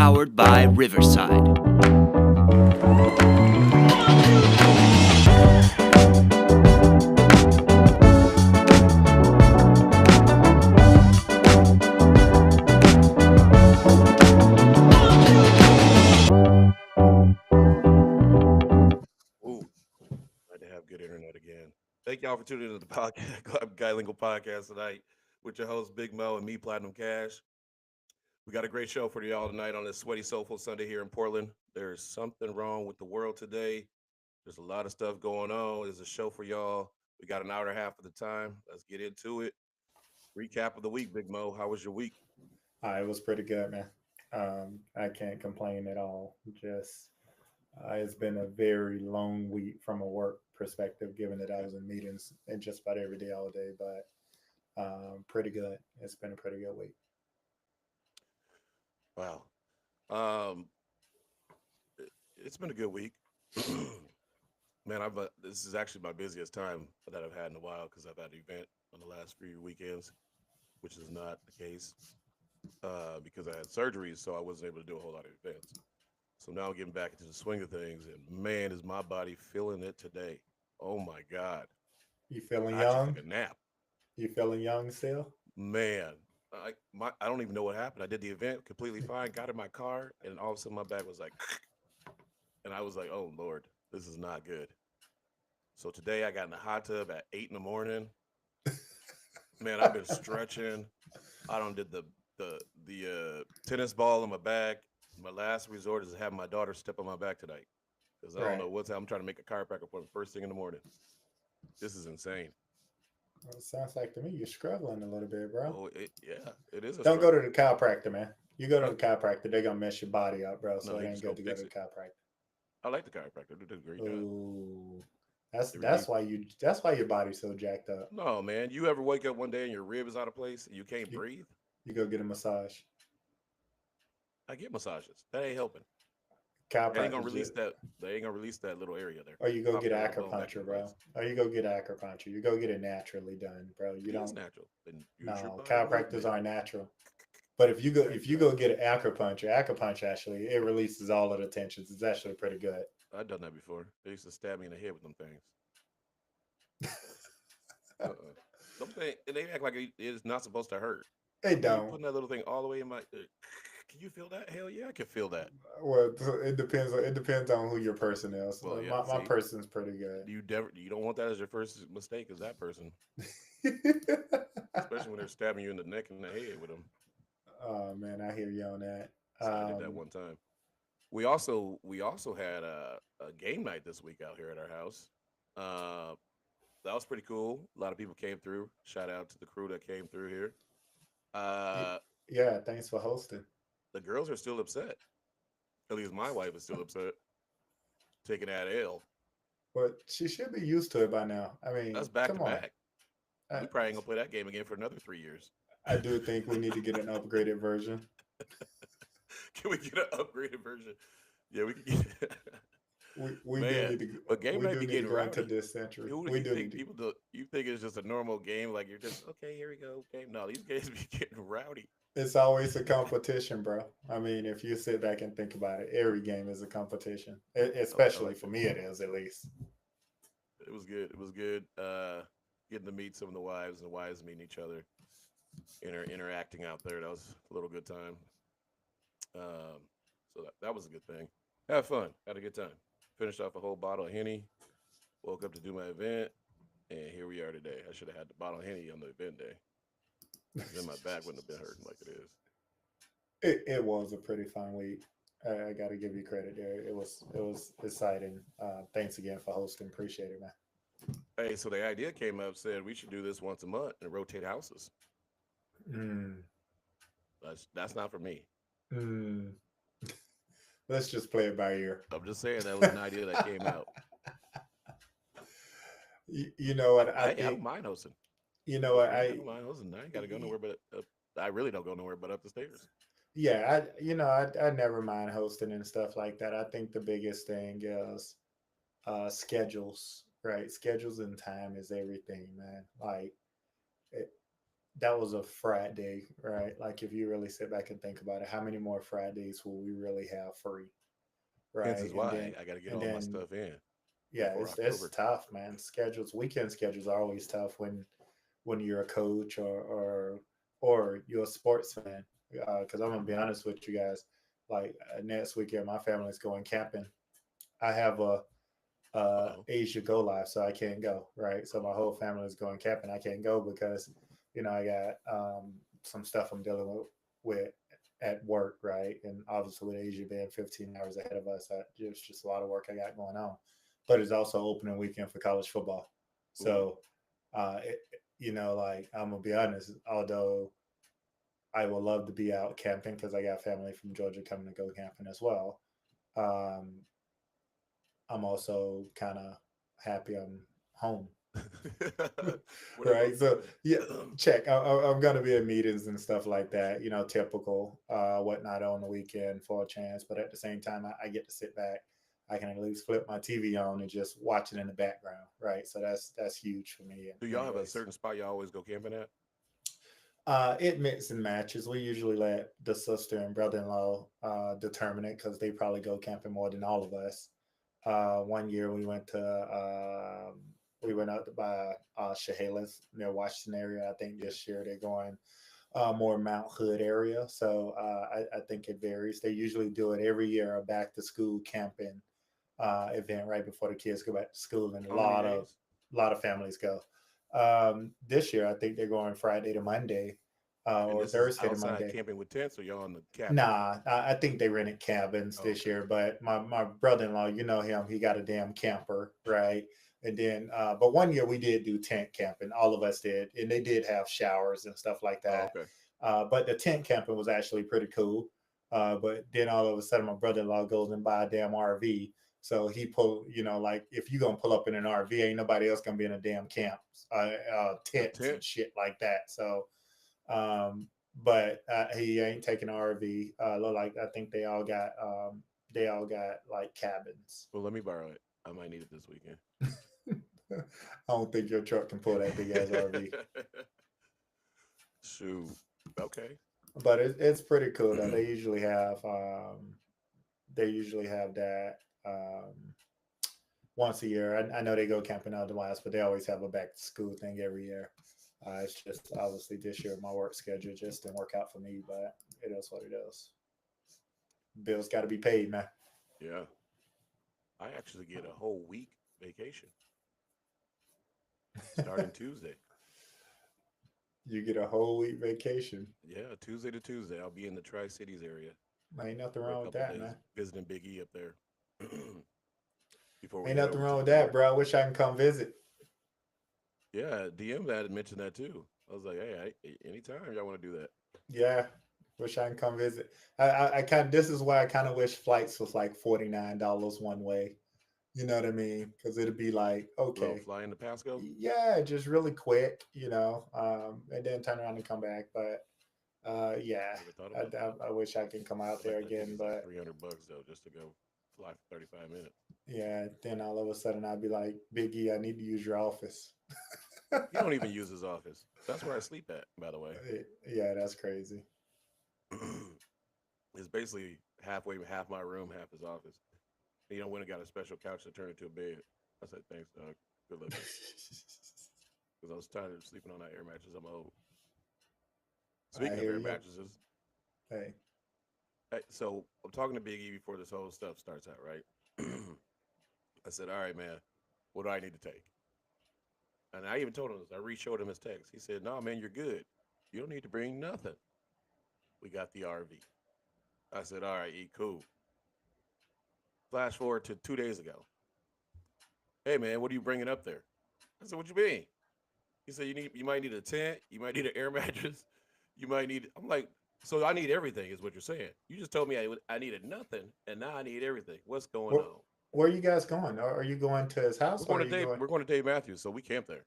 powered by Riverside. Ooh, glad to have good internet again. Thank y'all for tuning into the podcast, Guy podcast tonight with your host Big Mo and me, Platinum Cash. We got a great show for y'all tonight on this sweaty, soulful Sunday here in Portland. There's something wrong with the world today. There's a lot of stuff going on. There's a show for y'all. We got an hour and a half of the time. Let's get into it. Recap of the week, Big Mo. How was your week? It was pretty good, man. I can't complain at all. Just it's been a very long week from a work perspective, given that I was in meetings and just about every day, all day. But pretty good. It's been a pretty good week. Wow. Um, it's been a good week. Man, I've this is actually my busiest time that I've had in a while because I've had an event on the last few weekends, which is not the case because I had surgeries, so I wasn't able to do a whole lot of events. So now I'm getting back into the swing of things, and man, is my body feeling it today. Oh my God, You feeling I actually young? took a nap. You feeling young still? Man, I don't even know what happened. I did the event completely fine, got in my car, and all of a sudden my back was like, and I was like, oh Lord, this is not good. So today I got in the hot tub at 8 in the morning. Man, I've been stretching. I don't did the tennis ball in my back. My last resort is to have my daughter step on my back tonight because I don't Right. know what's. I'm trying to make a chiropractor appointment first thing in the morning. This is insane. Well, it sounds like to me you're struggling a little bit, bro. Yeah, it is a Don't go to struggle. the chiropractor, man. You go to Uh, the chiropractor, they're gonna mess your body up, bro. no, So it they ain't just good gonna to go to fix the it. chiropractor. I like the chiropractor. They do a great job. Ooh, They that's relieve. why your body's so jacked up. No, man. You ever wake up one day and your rib is out of place and you can't You breathe? you go get a massage. I get massages. That ain't helping. That ain't gonna Chiropractor release just, that. They ain't gonna release that little area there. or you go Probably get got a little bone back in acupuncture, bro. place. Or you go get acupuncture. You go get it naturally done, bro. It You is don't. natural. Then use your No, body chiropractors movement. aren't natural. But if you go Exactly. get acupuncture actually it releases all of the tensions. It's actually pretty good. I've done that before. They used to stab me in the head with them things. Uh-uh. Them thing, and they act like it is not supposed to hurt. It You don't. putting that little thing all the way in my. Can you feel that? Hell yeah, I can feel that. Well, it depends. It depends on who your person is. Well, yeah. My See, person's pretty good. you don't want that as your first mistake. Is that person, especially when they're stabbing you in the neck and the head with them. Oh man, I hear you on that. So I did that one time. We also had a game night this week out here at our house. Uh, that was pretty cool. A lot of people came through. Shout out to the crew that came through here. Y- Uh, yeah, thanks for hosting. the girls are still upset. At least my wife is still upset, taking that L. But she should be used to it by now. I That's mean, back to come on. back. I, We probably ain't gonna play that game again for another 3 years. I do think we need to get an upgraded version. Can we get an upgraded version? Yeah, we can get. We do Man, need to but game we night do be need to getting go into rowdy. this century. Who do We you do need think to. people do? You think it's just a normal game? Like you're just okay. Here we go. Game. No, these games be getting rowdy. It's always a competition, bro. I mean, if you sit back and think about it, every game is a competition. I Especially like for that. me, it is at least. It was good. It was good. Getting to meet some of the wives and the wives meeting each other, interacting out there. That was a little good time. Um, so that was a good thing. Had fun. Had a good time. Finished off a whole bottle of henny. Woke up to do my event, and here we are today. I should have had the bottle of henny on the event day, because then my back wouldn't have been hurting like it is. It was a pretty fun week. I got to give you credit there. It was exciting. Thanks again for hosting. Appreciate it, man. Hey, so the idea came up, said we should do this once a month and rotate houses. Mm, That's not for me. mm. Let's just play it by ear. I'm just saying that was an idea that came out. You know what? I I don't think mind hosting. you know what I don't mind hosting. I ain't got to go y- nowhere but I really don't go nowhere but up the stairs. yeah. I never mind hosting and stuff like that. I think the biggest thing is schedules, right? Schedules and time is everything, man. Like it, that was a Friday, right? Like if you really sit back and think about it, how many more Fridays will we really have free, Hence right? is why I got to get And all my then stuff in yeah, before it's October. tough, man. Schedules, weekend schedules are always tough when you're a coach or you're a sports fan. Because I'm gonna be honest with you guys, like next weekend my family's going camping. I have a Uh-oh. Asia go live, so I can't go. Right, so my whole family is going camping. I can't go because I got some stuff I'm dealing with at work, right? And obviously with Asia being 15 hours ahead of us, it's just a lot of work I got going on. But it's also opening weekend for college football, Ooh. so like I'm gonna be honest, although I would love to be out camping because I got family from Georgia coming to go camping as well. Um, I'm also kind of happy I'm home. What Right. about So yeah, check. I'm gonna be in meetings and stuff like that. Typical whatnot on the weekend for a chance. But at the same time, I get to sit back. I can at least flip my TV on and just watch it in the background. Right. So that's huge for me. do y'all have a Anyways, certain spot y'all always go camping at? it mix and matches. We usually let the sister and brother-in-law determine it because they probably go camping more than all of us. One year we went out by Chehalis near Washington area. I think Yeah. this year they're going more Mount Hood area. So I think it varies. They usually do it every year, a back to school camping event right before the kids go back to school, and a How many lot of days? families go. This year, I think they're going Friday to Monday, And or this is Thursday to outside Monday. camping with tents, or y'all on the cabins? Nah, I think they rented cabins Oh, this okay. year. But my brother-in-law, you know him, he got a damn camper, right? And then, but one year we did do tent camping. All of us did, and they did have showers and stuff like Oh, that. okay. But the tent camping was actually pretty cool. But then all of a sudden, my brother-in-law goes and buy a damn RV. So he pull, like if you gonna pull up in an RV, ain't nobody else gonna be in a damn camp, A tents tent? and shit like that. So um, but he ain't taking an RV. Look like I think they all got like cabins. Well, let me borrow it. I might need it this weekend. I don't think your truck can pull that big ass RV, Shoot. Okay. but it's pretty cool though. They usually have that once a year. I know they go camping otherwise, but they always have a back to school thing every year. It's just obviously this year my work schedule just didn't work out for me, but it is what it is. Bills got to be paid, man. Yeah. I actually get a whole week vacation starting Tuesday. You get a whole week vacation. Yeah, Tuesday to Tuesday. I'll be in the Tri Cities area Ain't nothing for a wrong with couple that, days man. visiting Big E up there before we Ain't head nothing over wrong to with New that, York. bro. I wish I can come visit. Yeah, DM had mentioned that too. I was like, hey, anytime y'all want to do that. Yeah, wish I can come visit. I kind of, this is why I kind of wish flights was like $49 one way. You know what I mean? Because it'd be like, Little okay, fly into Pasco. yeah, just really quick, and then turn around and come back. But yeah, Never thought about that. I wish I can come out I think there that again. ticket's like But $300 though, just to go fly for 35 minutes. yeah, then all of a sudden I'd be like, Biggie, I need to use your office. He don't even use his office. That's where I sleep at, by the way. Yeah, that's crazy. It's basically halfway, half my room, half his office. He don't went and got a special couch to turn into a bed. I said, thanks, dog. Good looking. Because I was tired of sleeping on that air mattress. I'm old. I Speaking of hear air you. mattresses, Hey, so I'm talking to Big E before this whole stuff starts out, right? I said, all right, man, what do I need to take? And I even told him this. I re-showed him his text. He said, no, man, you're good. You don't need to bring nothing. We got the RV. I said, all right, E, cool. Flash forward to 2 days ago. Hey, man, what are you bringing up there? I said, what you mean? He said, you might need a tent. You might need an air mattress. You might need, I'm like, so I need everything is what you're saying. You just told me I needed nothing, and now I need everything. What's going where, on? where are you guys going? Are you going to his house We're or going are to you Dave. going? We're going to Dave Matthews, so we camp there.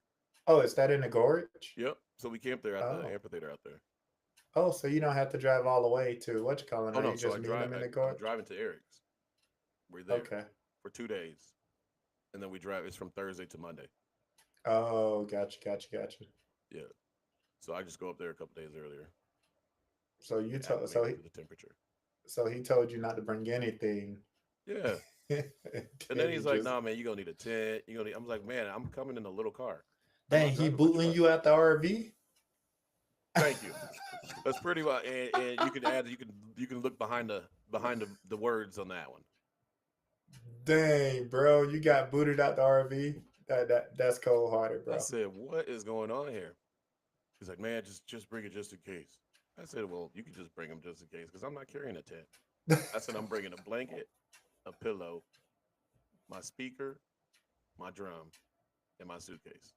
Oh, is that in the gorge? Yep. So we camped there at the Oh, amphitheater out there. oh, so you don't have to drive all the way to what you calling? Oh Are no, you so just meeting them in the I'm gorge? driving to Eric's. We're there Okay. for 2 days, and then we drive. It's from Thursday to Monday. Oh, gotcha, gotcha, gotcha. Yeah. So I just go up there a couple days earlier, So you get told acclimated to the temperature. so he told you not to bring anything. Yeah. And And then he he's like, just "Nah, man, you gonna need a tent. You gonna need." I'm like, "Man, I'm coming in a little car. I'm dang, not he driving my booting truck." you out the RV. Thank you. That's pretty much. And you can add. You can look behind the words on that one. Dang, bro, you got booted out the RV. That's cold hearted, I bro. said, "What is going on here?" He's like, "Man, just bring it just in case." I said, "Well, you can just bring them just in case, because I'm not carrying a tent." I said, "I'm bringing a blanket, a pillow, my speaker, my drum, and my suitcase.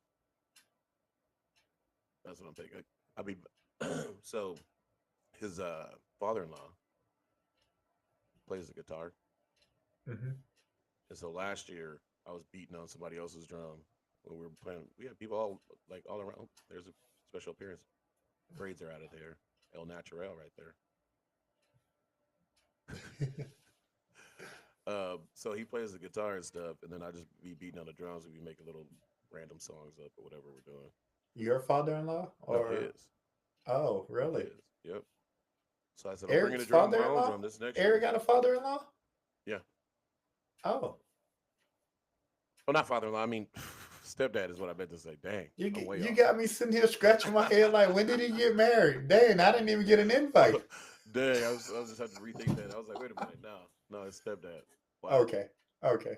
That's what I'm taking." I'll be so his father-in-law plays the guitar, Hmm. and so last year I was beating on somebody else's drum when we were playing. We had people all around. There's a special appearance. Braids are out of there. El Naturel right there. So he plays the guitar and stuff, and then I just be beating on the drums and we make a little random songs up or whatever we're doing. Your father-in-law, No, or his, oh, really? his, yep. So I said I'm bringing Eric's a drum, my own father-in-law? drum this next Eric year. got a father-in-law? Yeah, Oh, well not father-in-law. I mean, stepdad is what I meant to say. Dang, I'm way you off. got me sitting here scratching my head like, when did he get married? Dang, I didn't even get an invite. Dang, I was just had to rethink that. I was like, wait a minute, no, it's stepdad. Wow. Okay, okay,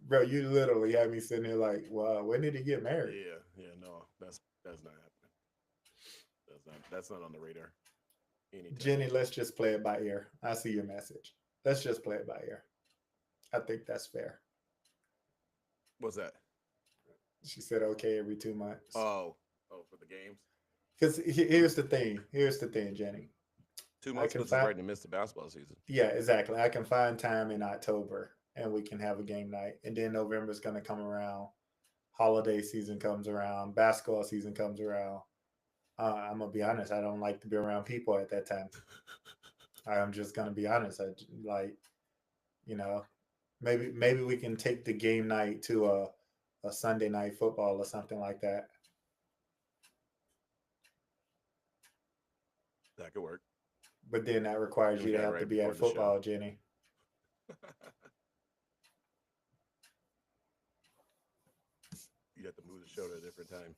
bro, you literally had me sitting here like, wow, when did he get married? Yeah, no, that's not happening. That's not on the radar anytime Jenny, soon. let's just play it by ear. I see your message. Let's just play it by ear. I think that's fair. What's that? She said okay every 2 months. Oh, for the games. Because here's the thing. Here's the thing, Jenny. Two I months can puts us find. right in the midst of basketball season. Yeah, exactly. I can find time in October, and we can have a game night. And then November's going to come around. Holiday season comes around. Basketball season comes around. I'm gonna be honest. I don't like to be around people at that time. I'm just gonna be honest. Like, you know, maybe we can take the game night to a Sunday night football or something like that. That could work. But then that requires And we you to got it have to right be before at the show. football, Jenny. You have to move the show to a different time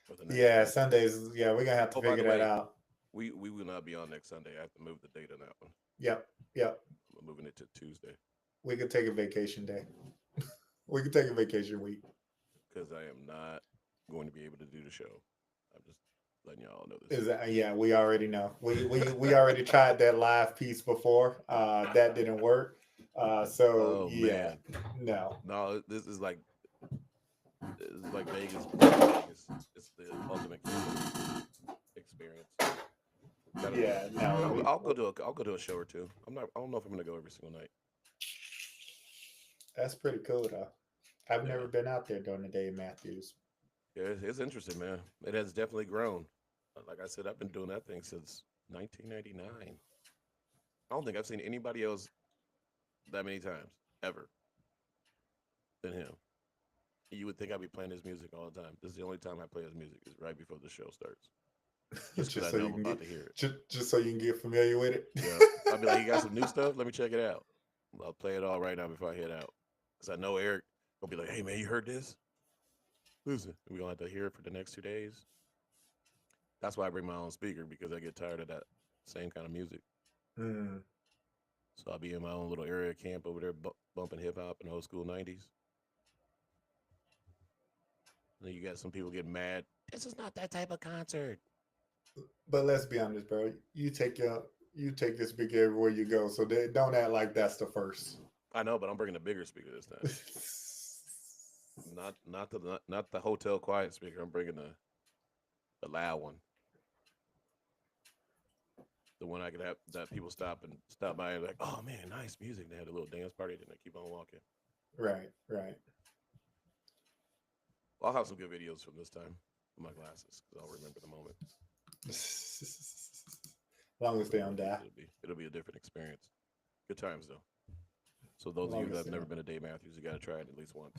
for the next Yeah, one. Sundays. Yeah, we're gonna have to Oh, by figure the that way, out. we will not be on next Sunday. I have to move the date on that one. Yep, yep. I'm moving it to Tuesday We could take a vacation day. We could take a vacation week. because I am not going to be able to do the show. I'm just letting y'all know this. Is that, yeah, we already know. We already tried that live piece before. That didn't work. So Oh yeah, man, no. no, this is like Vegas, but not Vegas. It's the ultimate gambling experience. Gotta be. Yeah, no. I'll go to a show or two. I don't know if I'm gonna go every single night. That's pretty cool though. I've Yeah, never been out there during the Dave Matthews. yeah, it's interesting, man. It has definitely grown. Like I said, I've been doing that thing since 1999. I don't think I've seen anybody else that many times ever than him. You would think I'd be playing his music all the time. This is the only time I play his music is right before the show starts, just because just I so know you I'm can about get to hear it. just so you can get familiar with it. Yeah, I'll be like, "You got some new stuff? Let me check it out." I'll play it all right now before I head out, because I know Eric will be like, "Hey man, you heard this? Listen, we're gonna have to hear it for the next 2 days." That's why I bring my own speaker, because I get tired of that same kind of music. Mm. So I'll be in my own little area camp over there, bumping hip hop and old school '90s. And then you got some people getting mad. This is not that type of concert. But let's be honest, bro. You take this big everywhere you go. So they don't act like that's the first. I know, but I'm bringing a bigger speaker this time. Not the hotel quiet speaker. I'm bringing the loud one, the one I could have that people stop by and like, oh man, nice music. They had a little dance party, then they keep on walking. Right, right. I'll have some good videos from this time with my glasses because I'll remember the moment. As long as they don't die. It'll be a different experience. Good times though. So those As of you long that as have they never don't. been to Dave Matthews, you got to try it at least once.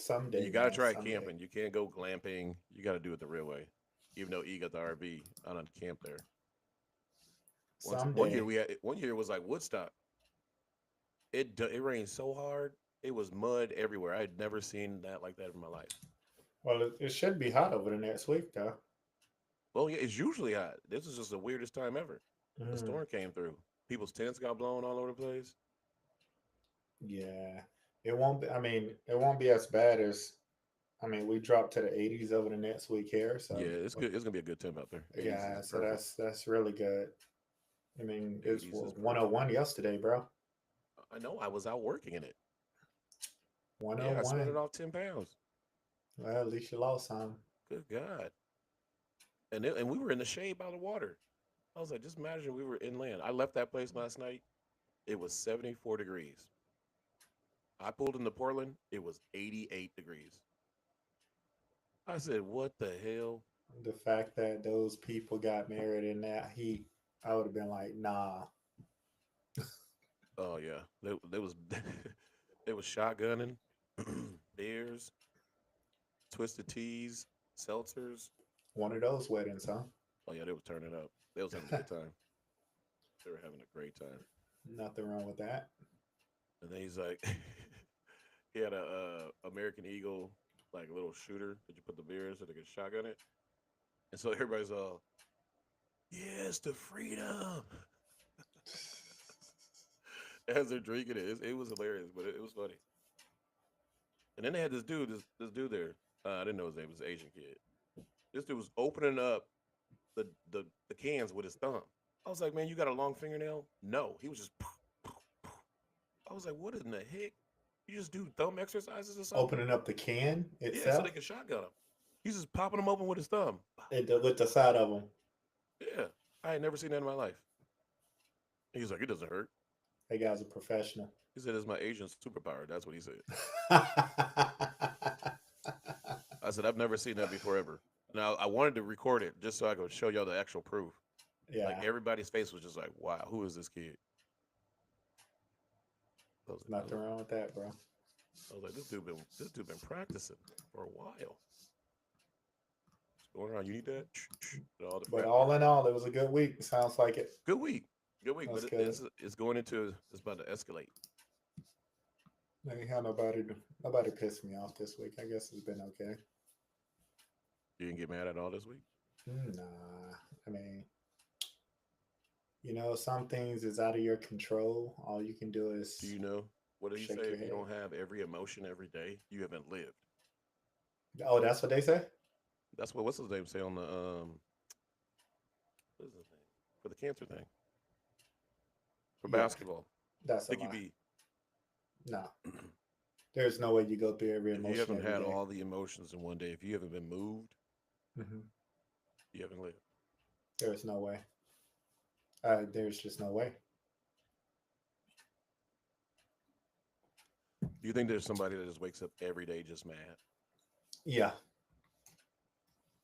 Someday, You gotta man. try Someday. camping. You can't go glamping. You gotta do it the real way. Even though E got the RV, I don't camp there. One year Someday. we had one year it was like Woodstock. It rained so hard. It was mud everywhere. I had never seen that like that in my life. Well, it should be hot over the next week, though. Well, yeah, it's usually hot. This is just the weirdest time ever. A Mm, storm came through. People's tents got blown all over the place. yeah, it won't be. I mean, it won't be as bad as. I mean, we dropped to the 80s over the next week here, Yeah, so it's good. It's gonna be a good temp out there. 80s is yeah, so perfect. that's really good. I mean, it's 80s is perfect. 101 yesterday, bro. I know. I was out working in it. Yeah, I sweated 101. off 10 pounds. Well, at least you lost some. Good God. And we were in the shade by the water. I was like, just imagine we were inland. I left that place last night. It was 74 degrees. I pulled into Portland. It was 88 degrees. I said, what the hell? The fact that those people got married in that heat, I would have been like, nah. Oh yeah, they was they was shotgunning, beers, twisted teas, seltzers. One of those weddings, huh? Oh yeah, they was turning up. They was having a good time. They were having a great time. Nothing wrong with that. And then he's like, he had a American Eagle like little shooter that you put the beer in so they could shotgun it. And so everybody's all, yes, the freedom. As they're drinking it, it was hilarious, but it was funny. And then they had this dude there. I didn't know his name was an Asian kid. This dude was opening up the cans with his thumb. I was like, man, you got a long fingernail? No, he was just. I was like, what in the heck? You just do thumb exercises or something? Opening up the can Yeah, so itself they can shotgun him. He's just popping them open with his thumb. with the side of them. Yeah, I had never seen that in my life. He was like, it doesn't hurt. That guy's a professional. He said, it's my Asian superpower. That's what he said. I said, I've never seen that before ever. Now, I wanted to record it just so I could show y'all the actual proof. Like, Yeah, everybody's face was just like, wow, who is this kid? nothing wrong with that, bro. I was like, this dude been practicing for a while. What's going on? You need that? All the But prep. all in all, it was a good week. Sounds like it. Good week. Good week. That's But good. it's going into, it's about to escalate. I ain't had nobody pissed me off this week. I guess it's been okay. You didn't get mad at all this week? Nah, I mean, some things is out of your control. All you can do is Do you know? What did he shake say? your If you head. don't have every emotion every day, you haven't lived. Oh, that's what they say. That's what's his name say on the what is his name? For the cancer thing. For Yeah, basketball. that's a Dickie lie. B. No, there's no way you go through every If you emotion haven't every had day. all the emotions in one day, if you haven't been moved, Mhm. you haven't lived. There's no way. There's just no way. Do you think there's somebody that just wakes up every day just mad? Yeah.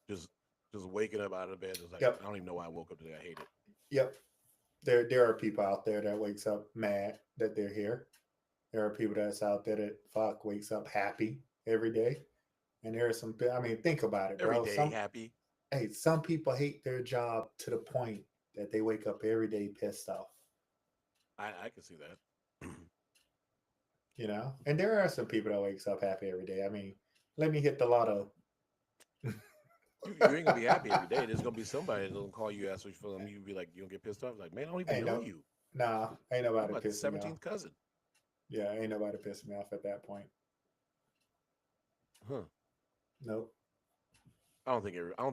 Just just waking up out of bed just like Yep. I don't even know why I woke up today. I hate it. Yep. There are people out there that wakes up mad that they're here. There are people that's out there that wakes up happy every day. And there are some. I mean, think about it, Every bro. day happy. Some people hate their job to the point that they wake up every day pissed off. I can see that. And there are some people that wakes up happy every day. I mean, let me hit the lotto. You ain't gonna be happy every day. There's gonna be somebody that's gonna call you, ask you for them. You be like, you don't get pissed off. Like, man, I don't even Ain't know no, you. nah, ain't I'm nobody like the pissing me off. 17th cousin. Yeah, ain't nobody pissing me off at that point. Huh. Nope. I don't think I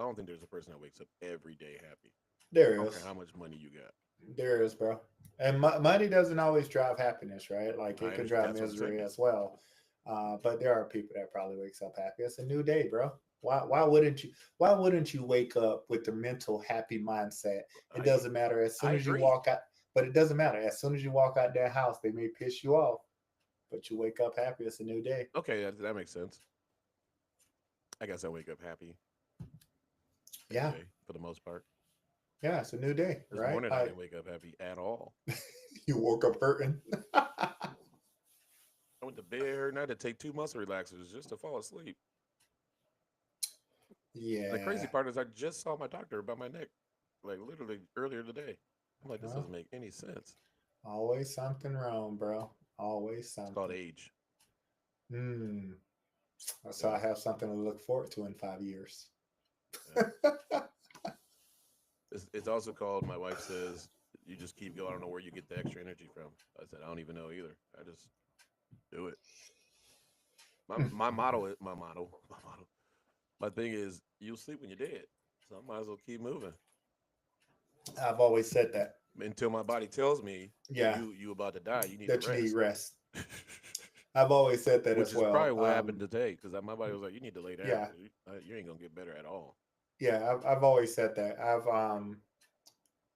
don't think there's a person that wakes up every day happy. I There don't care is. how much money you got. There is, bro. And money doesn't always drive happiness, right? Like it I can understand. drive That's what I'm misery saying. as well. But there are people that probably wakes up happy. It's a new day, bro. Why wouldn't you wake up with the mental happy mindset? It I doesn't matter as I soon as you agree. walk out, but it doesn't matter. As soon as you walk out that house, they may piss you off, but you wake up happy. It's a new day. Okay, that makes sense. I guess I wake up happy every Yeah. day for the most part. Yeah, it's a new day, This right? morning I didn't wake up happy at all. You woke up hurting. I went to bed her night to take 2 muscle relaxers just to fall asleep. And the crazy Yeah. part is I just saw my doctor about my neck, like literally earlier today. I'm like, this Well, doesn't make any sense. always something wrong, bro. Always It's called something. age. Hmm. So Yeah, I have something to look forward to in 5 years. yeah. It's also called. My wife says you just keep going. I don't know where you get the extra energy from. I said I don't even know either. I just do it. My motto is my motto. My motto. My thing is you'll sleep when you're dead. So I might as well keep moving I've always said that. until my body tells me Yeah, you about to die. You need to that you need rest. rest. I've always said that Which as is probably well. what happened today because my body was like, you need to lay down. Yeah, You ain't gonna get better at all. yeah. I've always said that.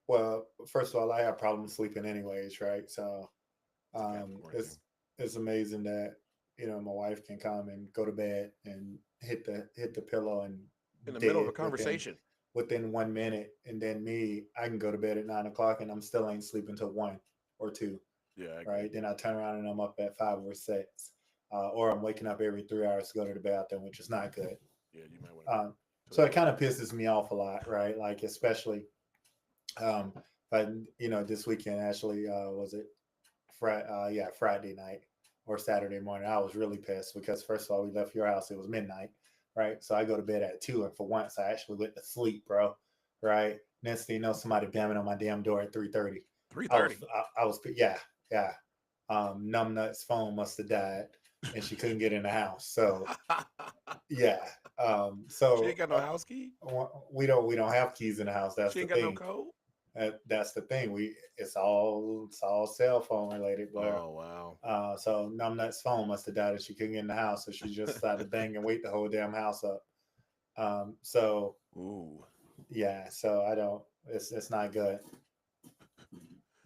Well, first of all, I have problems sleeping anyways, right? So It's a um, Capricorn thing. it's it's amazing that my wife can come and go to bed and hit the pillow and In the middle of a dead within conversation. 1 minute, and then me, I can go to bed at 9 o'clock and I'm still ain't sleeping till 1 or 2, Yeah, I agree. right? Then I turn around and I'm up at 5 or 6, or I'm waking up every 3 hours to go to the bathroom, which is not good. Yeah, you might want to Um, so tone it that kind down. of pisses me off a lot, right? Like especially, um, but this weekend actually was it Friday night or Saturday morning. I was really pissed because first of all, we left your house. It was midnight, right? So I go to bed at 2, and for once, I actually went to sleep, bro. Right? Next thing you know, somebody banging on my damn door at 3:30. Three I was, thirty. I was, yeah, yeah. Numbnut's phone must have died, and she couldn't get in the house. So yeah. She ain't got no house key. We don't have keys in the house. That's She the ain't got no thing. code. That's the thing. It's all cell phone related, bro. Oh wow. So Numbnut's phone must have died and she couldn't get in the house, so she just decided to bang and wait the whole damn house up. So Ooh. yeah, so I don't. It's not good.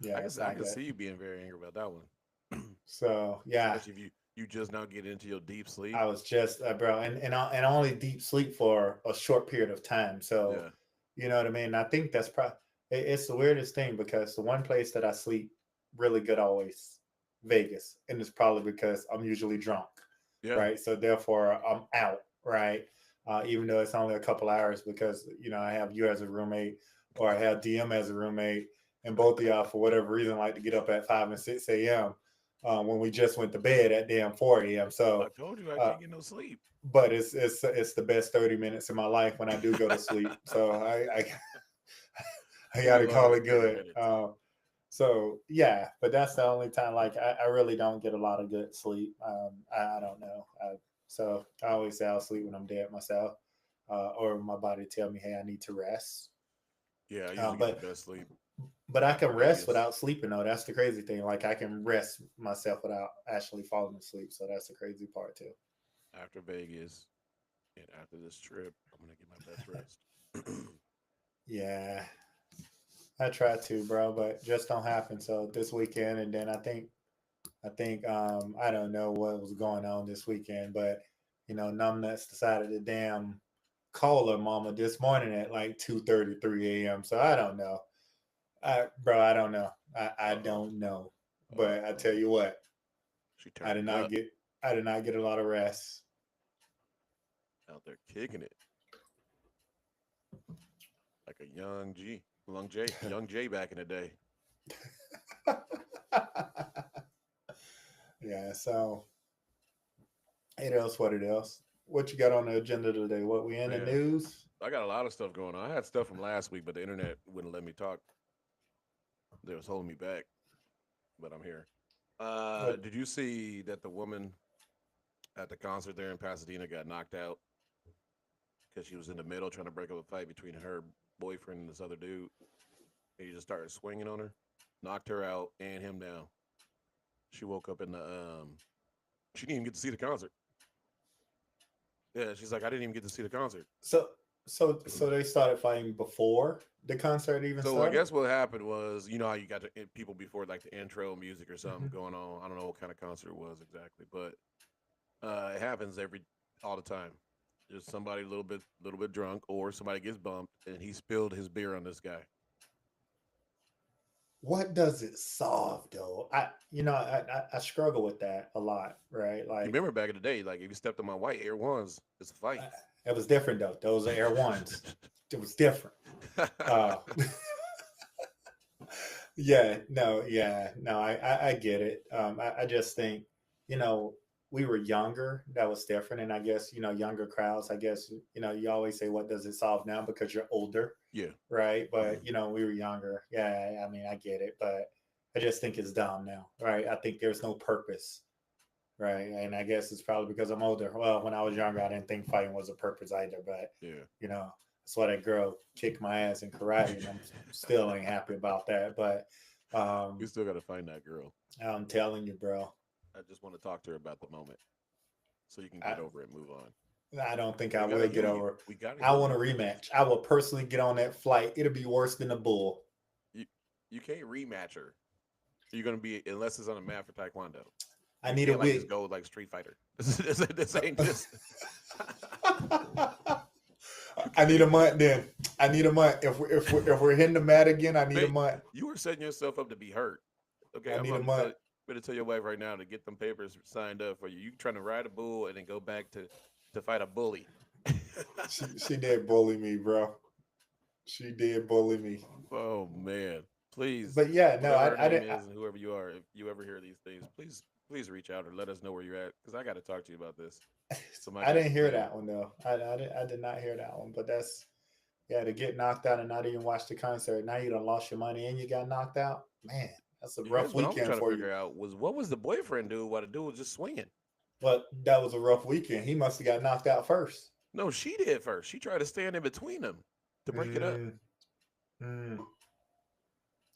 I Yeah, can it's I not can good. see you being very angry about that one. So yeah, Especially if you just now get into your deep sleep. I was just bro, and I only deep sleep for a short period of time. So Yeah. you know what I mean. I think that's probably it's the weirdest thing because the one place that I sleep really good always Vegas, and it's probably because I'm usually drunk, Yeah. right? So therefore I'm out, right? Even though it's only a couple hours because I have you as a roommate or I have DM as a roommate, and both of y'all for whatever reason like to get up at 5 and 6 a.m. When we just went to bed at damn 4 a.m. I So, told you I uh, can't get no sleep. but it's the best 30 minutes of my life when I do go to sleep. So I Give you gotta call longer it 30 minutes. good. So yeah, but that's the only time. Like I really don't get a lot of good sleep. I don't know. So I always say I'll sleep when I'm dead myself, or my body tell me, hey, I need to rest. Yeah, I Uh, usually get the but best sleep but I after can rest Vegas. without sleeping though. That's the crazy thing. Like I can rest myself without actually falling asleep. So that's the crazy part too. After Vegas and after this trip, I'm gonna get my best rest. Yeah, I try to, bro, but just don't happen. So this weekend, and then I think I don't know what was going on this weekend, but Numbnuts decided to damn call her mama this morning at like 2:33 a.m. So I don't know. I don't know. I Uh oh. don't know. Uh But I tell oh. you what, She I did turned not up get I did not get a lot of rest. out there kicking it like a young J back in the day. Yeah, so it is what it is. What you got on the agenda today? What we in the Man, news? I got a lot of stuff going on. I had stuff from last week, but the internet wouldn't let me talk. They was holding me back, but I'm here. What Did you see that the woman at the concert there in Pasadena got knocked out because she was in the middle trying to break up a fight between her boyfriend and this other dude? And he just started swinging on her, knocked her out and him down. She woke up in the She didn't even get to see the concert. Yeah, she's like, I didn't even get to see the concert. so so they started fighting before the concert even So I started? guess what happened was, you know how you got people before like the intro music or something Hmm. going on. I don't know what kind of concert it was exactly, but it happens every all the time. Just somebody a little bit drunk, or somebody gets bumped, and he spilled his beer on this guy. what does it solve though? I struggle with that a lot, right? You Like remember back in the day, like if you stepped on my white Air Ones, it's a fight. uh, it was different though. Those are Air Ones. It was different. Uh, yeah, no, I get it. I just think, you know, we were younger. That was different, and I guess younger crowds. I guess you always say, "What does it solve now?" Because you're older, Yeah. right? But we were younger. Yeah, I mean, I get it, but I just think it's dumb now, right? I think there's no purpose, right? And I guess it's probably because I'm older. Well, when I was younger, I didn't think fighting was a purpose either, but Yeah. that's why that girl kicked my ass in karate, and I'm still ain't happy about that. But We um, still got to find that girl. I'm telling you, bro, I just want to talk to her about the moment so you can I get over it and move on. I don't think We I got to will get heal you. over. We got to I heal want you. a rematch. I will personally get on that flight. It'll be worse than a bull. You, you can't rematch her. You're going to be, unless it's on a map for Taekwondo. I You need a can't like just wig. go like Street Fighter. This ain't just. You I need a can't. month then. I need a month. If we're hitting the mat again, I need a Mate, month. you were setting yourself up to be hurt. Okay, I I'm need a gonna month. tell your wife right now to get them papers signed up for you. You trying to ride a bull and then go back to fight a bully. She did bully me, bro. She did bully me. Oh man, please, But yeah, no, whatever her I name didn't. is and whoever you are, if you ever hear these things, please reach out or let us know where you're at because I got to talk to you about this. So my I guy didn't can hear tell you. that one though. I did not hear that one. But that's yeah, to get knocked out and not even watch the concert. Now you done lost your money and you got knocked out. Man, that's a rough Here's what I was weekend trying to for you. figure out was what was the boyfriend do while the dude was just swinging. But that was a rough weekend. He must have got knocked out first. No, she did first. She tried to stand in between them to break it up. Mm, mm.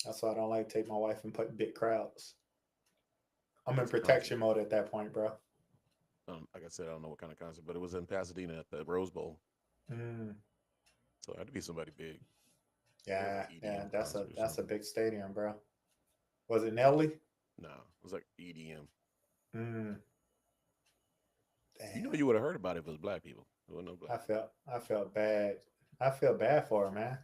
That's why I don't like to take my wife and put big crowds. I'm in It's a concert. protection mode at that point, bro. Like I said, I don't know what kind of concert, but it was in Pasadena at the Rose Bowl. Mm, So it had to be somebody big. It was an yeah. EDM That's a concert or that's a something. big stadium, bro. Was it Nelly? No, it was like EDM. Mm, You know, damn. you would have heard about it if it was black people. There was no black people. I felt bad. I feel bad for her, man.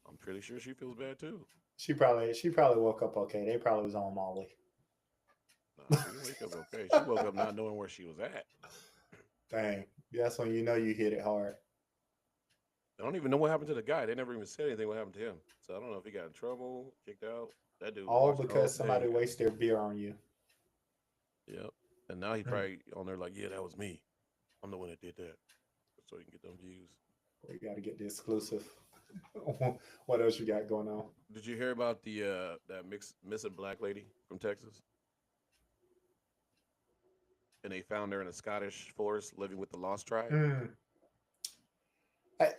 I'm pretty sure she feels bad too. She probably woke up okay. They probably was on Molly. Nah, she didn't wake up okay. She woke up not knowing where she was at. Dang, that's when you know you hit it hard. I don't even know what happened to the guy. They never even said anything what happened to him. So I don't know if he got in trouble, kicked out. That dude was All watching the whole because somebody thing. wasted their beer on you. Yep. And now he Mm, probably on there like, yeah, that was me. I'm the one that did that. So he can get them views. we got to get the exclusive. What else you got going on? Did you hear about the that missing black lady from Texas? And they found her in a Scottish forest living with the Lost Tribe. Mm, I,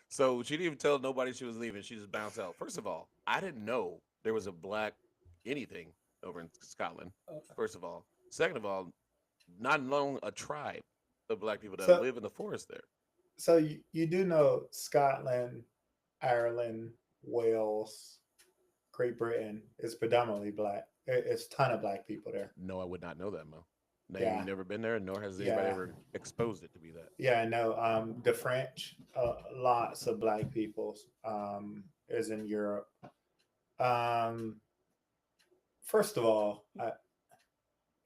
So she didn't even tell nobody she was leaving. She just bounced out. First of all, I didn't know there was a black anything over in Scotland. First of all, second of all, not known a tribe of black people that so live in the forest there. so you do know Scotland, Ireland, Wales, Great Britain is predominantly black. It's a ton of black people there. No, I would not know that, Mo. Name you Yeah, never been there, nor has anybody yeah, ever exposed it to be that. yeah. I know. The French, lots of black people, is in Europe. Um, First of all,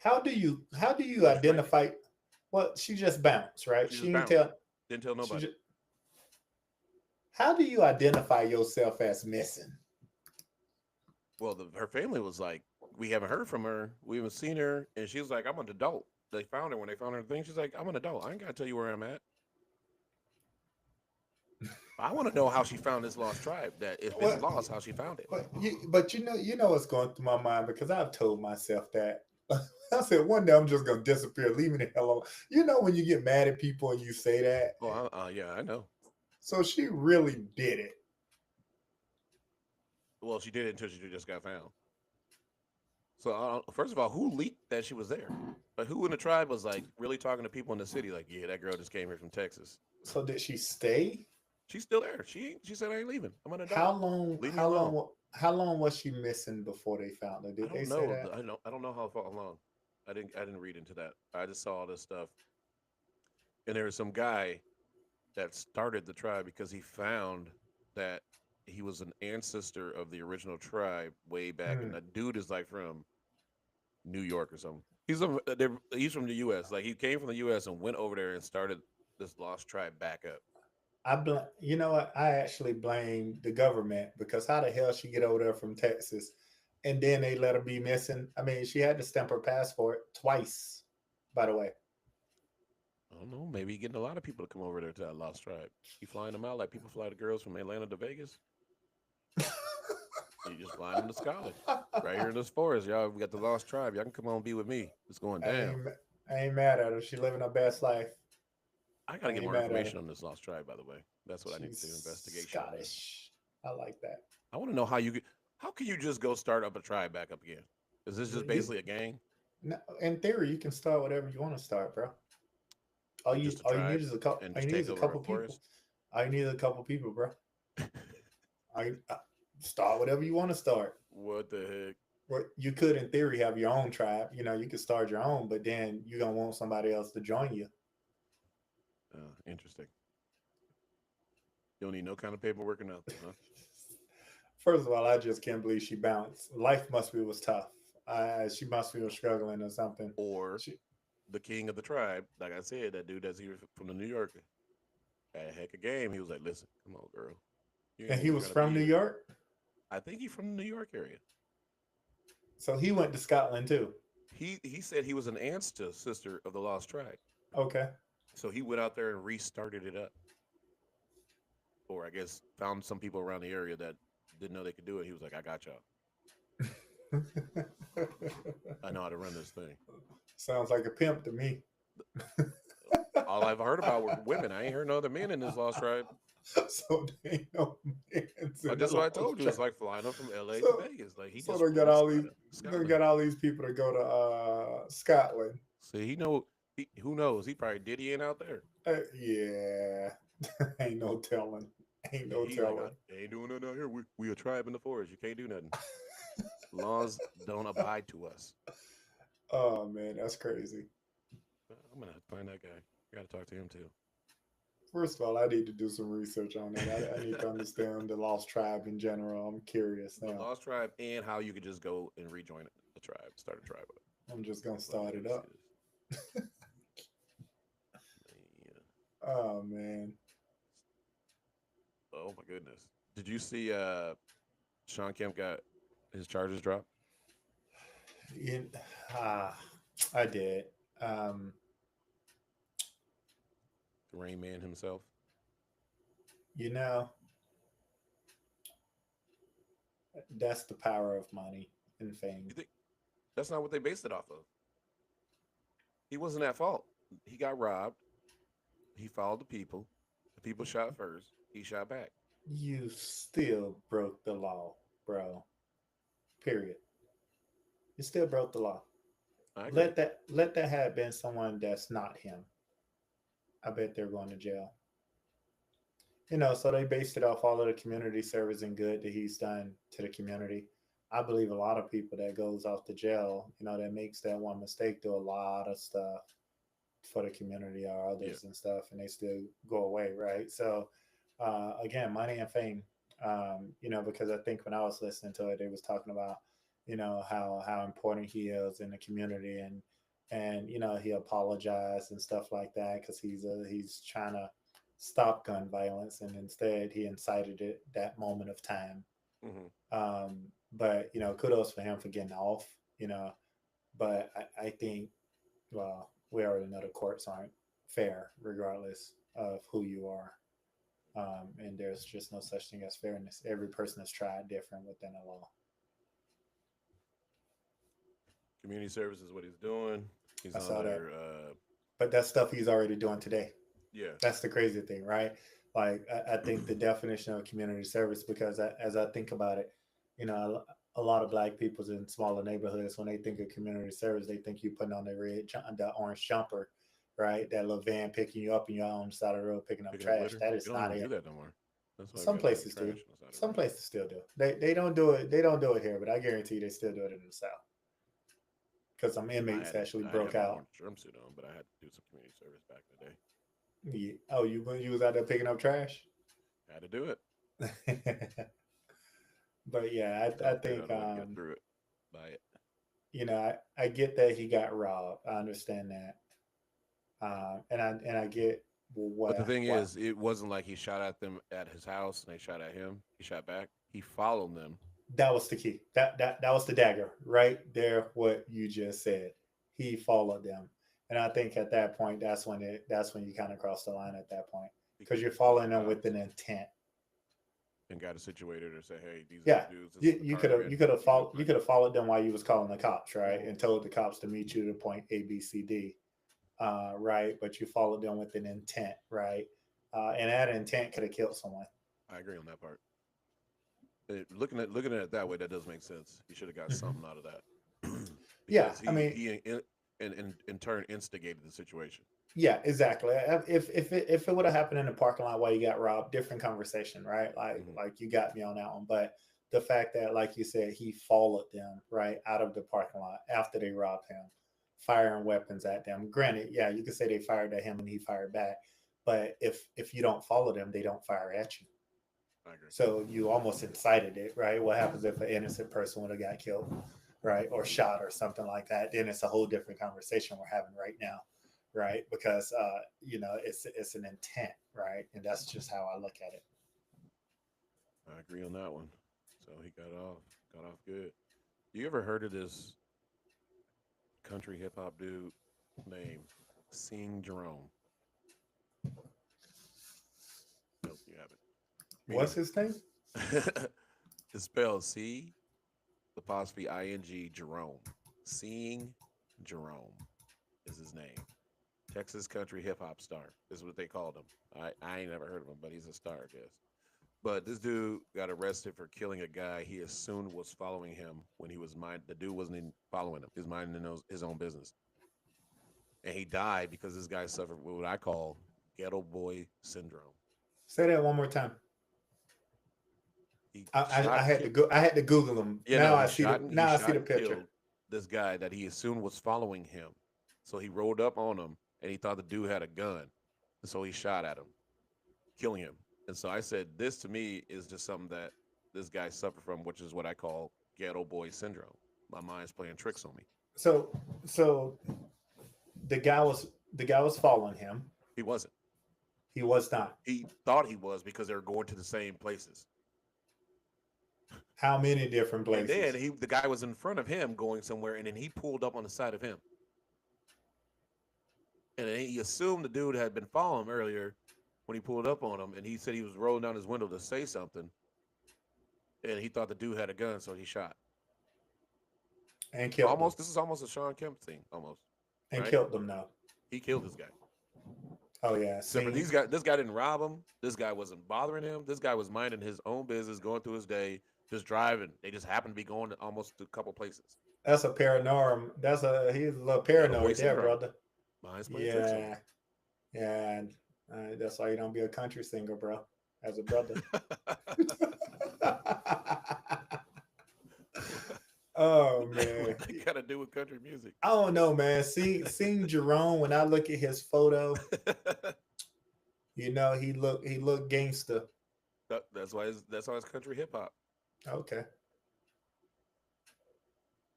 how do you Was she pregnant? identify? Well, she just bounced, right? She She just didn't bounced. tell. Didn't tell She nobody. just. How do you identify yourself as missing? Well, her family was like, we haven't heard from her. We haven't seen her. And she was like, I'm an adult. They found her when they found her thing. She's like, I'm an adult. I ain't got to tell you where I'm at. I want to know how she found this lost tribe. That if it's Well, lost, how she found it. but what's going through my mind because I've told myself that. I said one day I'm just gonna disappear, leave me the hell alone. You know when you get mad at people and you say that. Oh, yeah, I know. So she really did it. Well, she did it until she just got found. So, first of all, who leaked that she was there? Like, who in the tribe was like really talking to people in the city? Like, yeah, that girl just came here from Texas. So did she stay? She's still there. She said I ain't leaving. I'm an How adult. long? Leave me How alone. long? How long was she missing before they found her? I Did they don't say know. that? I don't know how far along. I didn't read into that. I just saw all this stuff. And there was some guy that started the tribe because he found that he was an ancestor of the original tribe way back, and Mm. the dude is like from New York or something. He's from the U.S. Like he came from the U.S. and went over there and started this lost tribe back up. You know what? I actually blame the government because how the hell she get over there from Texas, and then they let her be missing? I mean, she had to stamp her passport twice, by the way. I don't know. Maybe he getting a lot of people to come over there to that lost tribe. He flying them out like people fly the girls from Atlanta to Vegas. You just flying them to Scotland. Right here in this forest, y'all. We got the lost tribe. Y'all can come on and be with me. It's going I down. ain't, I ain't mad at her. She living her best life. I gotta I get ain't more mad at her. information on this lost tribe. By the way, that's what I need to do. She's Investigation on this. Scottish. I like that. I want to know how you get. How can you just go start up a tribe back up again? Is this just You, basically a gang? no, in theory, you can start whatever you want to start, bro. Just a All you need tribe is a couple. and All you just need take is a over a couple people. forest? All you need is a couple people, bro. Start whatever you want to start. What the heck? Well, you could, in theory, have your own tribe. You know, you could start your own, but then you're gonna want somebody else to join you. Interesting. You don't need no kind of paperwork or nothing, huh? First of all, I just can't believe she bounced. Life must be was tough. She must be was struggling or something. Or She, the king of the tribe, like I said, that dude that's here from the New Yorker, had a heck of game. He was like, "Listen, come on, girl, you and ain't he even was gotta be from New here." York, I think he's from the New York area. so he went to Scotland too. He said he was an ancestor of the lost tribe, Okay. so he went out there and restarted it up, or I guess found some people around the area that didn't know they could do it. He was like, "I got y'all. I know how to run this thing." Sounds like a pimp to me. All I've heard about were women. I ain't heard no other men in this lost tribe. So they ain't no mans in the That's what I lost told you. It's tribe. like flying up from L.A. to So, Vegas. Like he so just they got flew to all these, they Scotland. got all these people to go to Scotland. See, he know. Who knows? He probably Diddying out there. Yeah, ain't no telling. Ain't no He like, telling. I ain't doing nothing out here. We a tribe in the forest. You can't do nothing. Laws don't abide to us. Oh man, that's crazy. I'm gonna find that guy. I gotta talk to him too. First of all, I need to do some research on that. I need to understand the lost tribe in general. I'm curious The now. lost tribe and how you could just go and rejoin the tribe, start a tribe up. I'm just gonna Let start me it see up. this. Yeah. Oh man, Oh my goodness. Did you see Sean Kemp got his charges dropped? In, ah, I did. Um, The Rain Man himself. you know, that's the power of money and fame. You think that's not what they based it off of? He wasn't at fault. He got robbed. He followed the people. The people shot first. He shot back. You still broke the law, bro. Period. You still broke the law. I agree. Let that have been someone that's not him. I bet they're going to jail. You know, so they based it off all of the community service and good that he's done to the community. I believe a lot of people that goes off to jail, you know, that makes that one mistake, do a lot of stuff for the community or Yeah. others and stuff, and they still go away, right? So, again, money and fame. You know, because I think when I was listening to it, they was talking about, you know, how important he is in the community, and you know he apologized and stuff like that because he's trying to stop gun violence, and instead he incited it that moment of time. Hmm. But you know, kudos for him for getting off. You know, but I think, well, we already know the courts aren't fair, regardless of who you are. And there's just no such thing as fairness. Every person is tried different within the law. Community service is what he's doing. He's I on saw that. there. But that's stuff he's already doing today. Yeah. That's the crazy thing, right? Like, I think the definition of community service, because as I think about it, you know, a lot of black people's in smaller neighborhoods, when they think of community service, they think you putting on the orange jumper, right? That little van picking you up and you're on the side of the road picking up Picking up trash. litter. That You is don't not even do it. that no more. That's why we Some got so much places trash do. on the side of the Some road. places still do. They don't do it. They don't do it here, but I guarantee they still do it in the South. Because some inmates actually I had to broke have my out. orange jumpsuit on, but I had to do some community service back in the day. Yeah. Oh, you was out there picking up trash? I had to do it. But yeah, So I I figured think out a way to get through it by it. I get that he got robbed. I understand that, and I get But the thing what is, it wasn't like he shot at them at his house and they shot at him. He shot back. He followed them. that was the key. That was the dagger right there. What you just said. He followed them, and I think at that point, that's when you kind of cross the line at that point He because you're called the following them with cops an intent. and got it situated or say, "Hey, these are the Yeah, dudes. This is the car they're in. you could have You look you like." could have followed them while you was calling the cops, right, and told the cops to meet you to point A, B, C, D, right? But you followed them with an intent, right? And that intent could have killed someone. I agree on that part. Looking at it that way, that does make sense. He should have got Hmm. something out of that Yeah, because I mean, in turn instigated the situation. yeah, exactly. If it would have happened in the parking lot while you got robbed, different conversation, right? Hmm. Like you got me on that one. But the fact that, like you said, he followed them right out of the parking lot after they robbed him, firing weapons at them. Granted, yeah, you could say they fired at him and he fired back. But if you don't follow them, they don't fire at you. I agree. So you almost incited it, right? What happens if an innocent person would have got killed, right, or shot or something like that? Then it's a whole different conversation we're having right now, right? Because it's an intent, right? And that's just how I look at it. I agree on that one. So he got off good. You ever heard of this country hip hop dude named Sing Jerome? Nope, you haven't. Me What's neither. his name? It's spelled C apostrophe ing Jerome. Seeing Jerome is his name. Texas country hip hop star is what they called him. I ain't never heard of him, but he's a star, I guess. But this dude got arrested for killing a guy he assumed was following him when he was mind. The dude wasn't even following him. He was minding his own business, and he died because this guy suffered what I call ghetto boy syndrome. Say that one more time. He I shot, had to go. I had to Google him. you know, he Now I see shot the and picture. killed this guy that he assumed was following him. So he rolled up on him, and he thought the dude had a gun, and so he shot at him, killing him. And so I said, this to me is just something that this guy suffered from, which is what I call ghetto boy syndrome. My mind's playing tricks on me. So so the guy was following him. He wasn't. He was not. He thought he was because they were going to the same places. How many different And then places? the guy was in front of him going somewhere, and then he pulled up on the side of him. And then he assumed the dude had been following him earlier when he pulled up on him, and he said he was rolling down his window to say something, and he thought the dude had a gun, so he shot. And killed them. This is almost a Sean Kemp thing, almost, And right? killed them now. He killed this guy. Oh yeah, Except for see, this guy didn't rob him. This guy wasn't bothering him. This guy was minding his own business, going through his day, just driving. They just happened to be going to almost a couple places. that's a paranorm. He's a little Ghetto boy paranoid there, syndrome. brother. Mind's playing tricks on Yeah, yeah. And, that's why you don't be a country singer, bro. As a brother. me. Oh what man, they got to do with country music? I don't know, man. Seeing Jerome, when I look at his photo, he looked gangster. That's why it's country hip hop. Okay,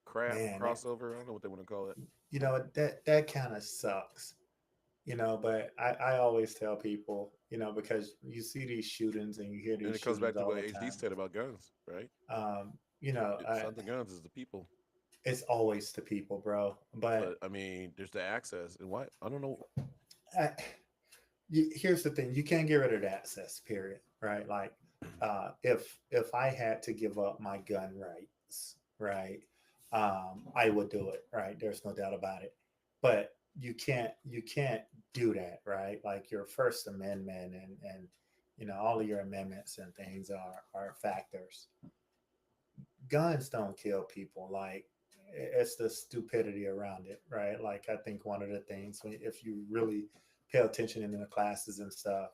Crap man. crossover. I don't know what they want to call it. That kind of sucks. But I always tell people, because you see these shootings and you hear And these it comes back shootings to all what the HD time. said about guns, right? Um, you know, It's I, not the guns, it's the people. it's always the people, bro. But But I mean, there's the access, and why I don't know. I, here's the thing: you can't get rid of the access. Period. Right? Like, if I had to give up my gun rights, right, I would do it. Right? There's no doubt about it. But you can't do that, right? Like your First Amendment and all of your amendments and things are factors. Guns don't kill people. Like it's the stupidity around it, right? Like I think one of the things if you really pay attention in the classes and stuff,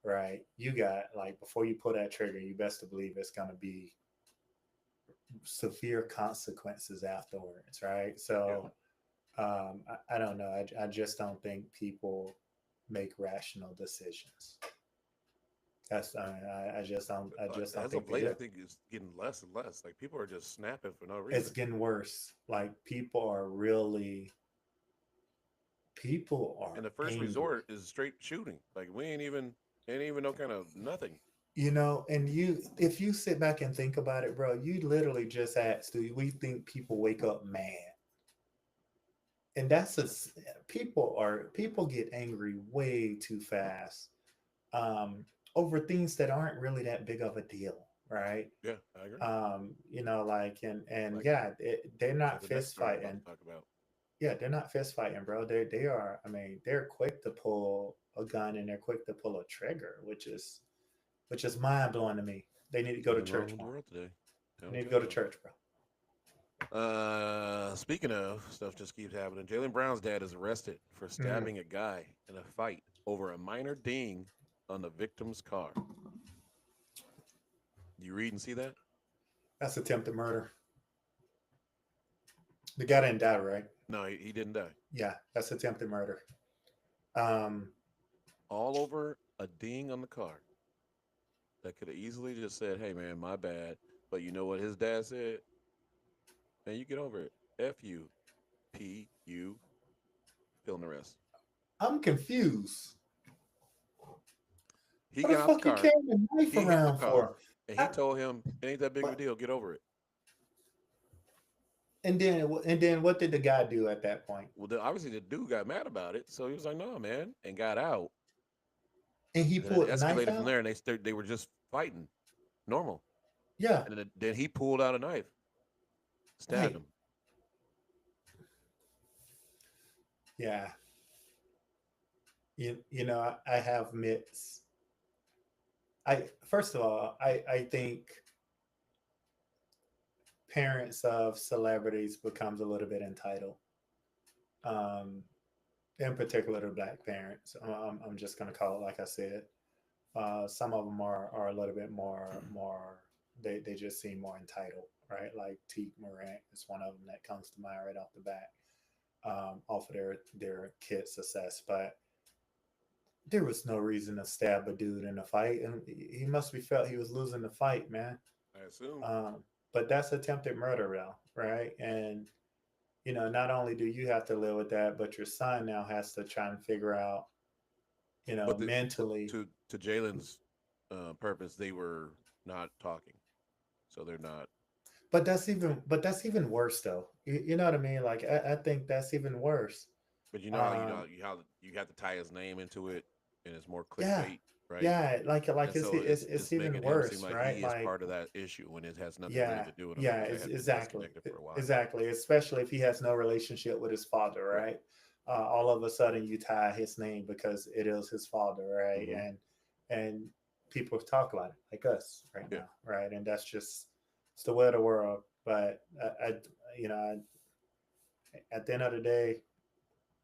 right? You got like before you pull that trigger, you best to believe it's gonna be severe consequences afterwards, right? Yeah, So I don't know. I just don't think people make rational decisions. That's I just don't I just don't As of think they late, I do. think it's getting less and less. Like people are just snapping for no It's reason. getting worse. Like people And are the first angry. resort is straight shooting. Like we ain't even no kind of nothing. You know, and you if you sit back and think about it, bro, you literally just asked, do we think people wake up mad? And people get angry way too fast um over things that aren't really that big of a deal, right? Yeah, I agree. Like and Like yeah, they're like not the next fist story I'm about fighting. to talk about. Yeah, they're not fist fighting, bro. They are. I mean, they're quick to pull a gun and they're quick to pull a trigger, which is mind blowing to me. They need to go to Something wrong church with the more. world today. They Don't need to tell go to you. church, bro. Speaking of stuff, just keeps happening. Jalen Brown's dad is arrested for Mm, stabbing a guy in a fight over a minor ding on the victim's car. You read and see that? that's attempted murder. The guy didn't die, right? No, he didn't die. Yeah, that's attempted murder. Um, All over a ding on the car that could have easily just said, "Hey, man, my bad." But you know what his dad said? Man, you get over it. FUPU, feeling the rest. I'm confused. He What the got out the fuck you car. carrying a knife He hit the around car, for? and he I, told him, "It ain't that big of a but deal. Get over it." and then what did the guy do at that point? Well, then obviously the dude got mad about it, so he was like, "No, man," and got out. And he And then it pulled the knife escalated from out. there, and they were just fighting, normal. Yeah. And then he pulled out a knife, stabbed Right. him. Yeah. I have mitts. I First of all, I think parents of celebrities becomes a little bit entitled. Um, in particular, the black parents. I'm just gonna call it like I said. Some of them are a little bit more. They just seem more entitled, right? Like Teak Morant is one of them that comes to mind right off the bat, off of their kid success. But there was no reason to stab a dude in a fight, and he must be felt he was losing the fight, man. I assume. Um, but that's attempted murder, though, right? And not only do you have to live with that, but your son now has to try and figure out, But mentally. to Jalen's purpose, they were not talking, so they're not. But that's even worse, though. You know what I mean? Like I think that's even worse. But you know how Um, you have to tie his name into it, and it's more yeah, clickbait, right? yeah, like And it's so it's it's it's even making him seem worse, like right? he is Like part of that issue when it has nothing really yeah, to do with him yeah, because they it's had been exactly, disconnected for a while. exactly. Especially if he has no relationship with his father, Right. right? All of a sudden, you tie his name because it is his father, right? Hmm. And people talk about it like us right Yeah. now, right? And that's just it's the way of the world. But you know, at the end of the day,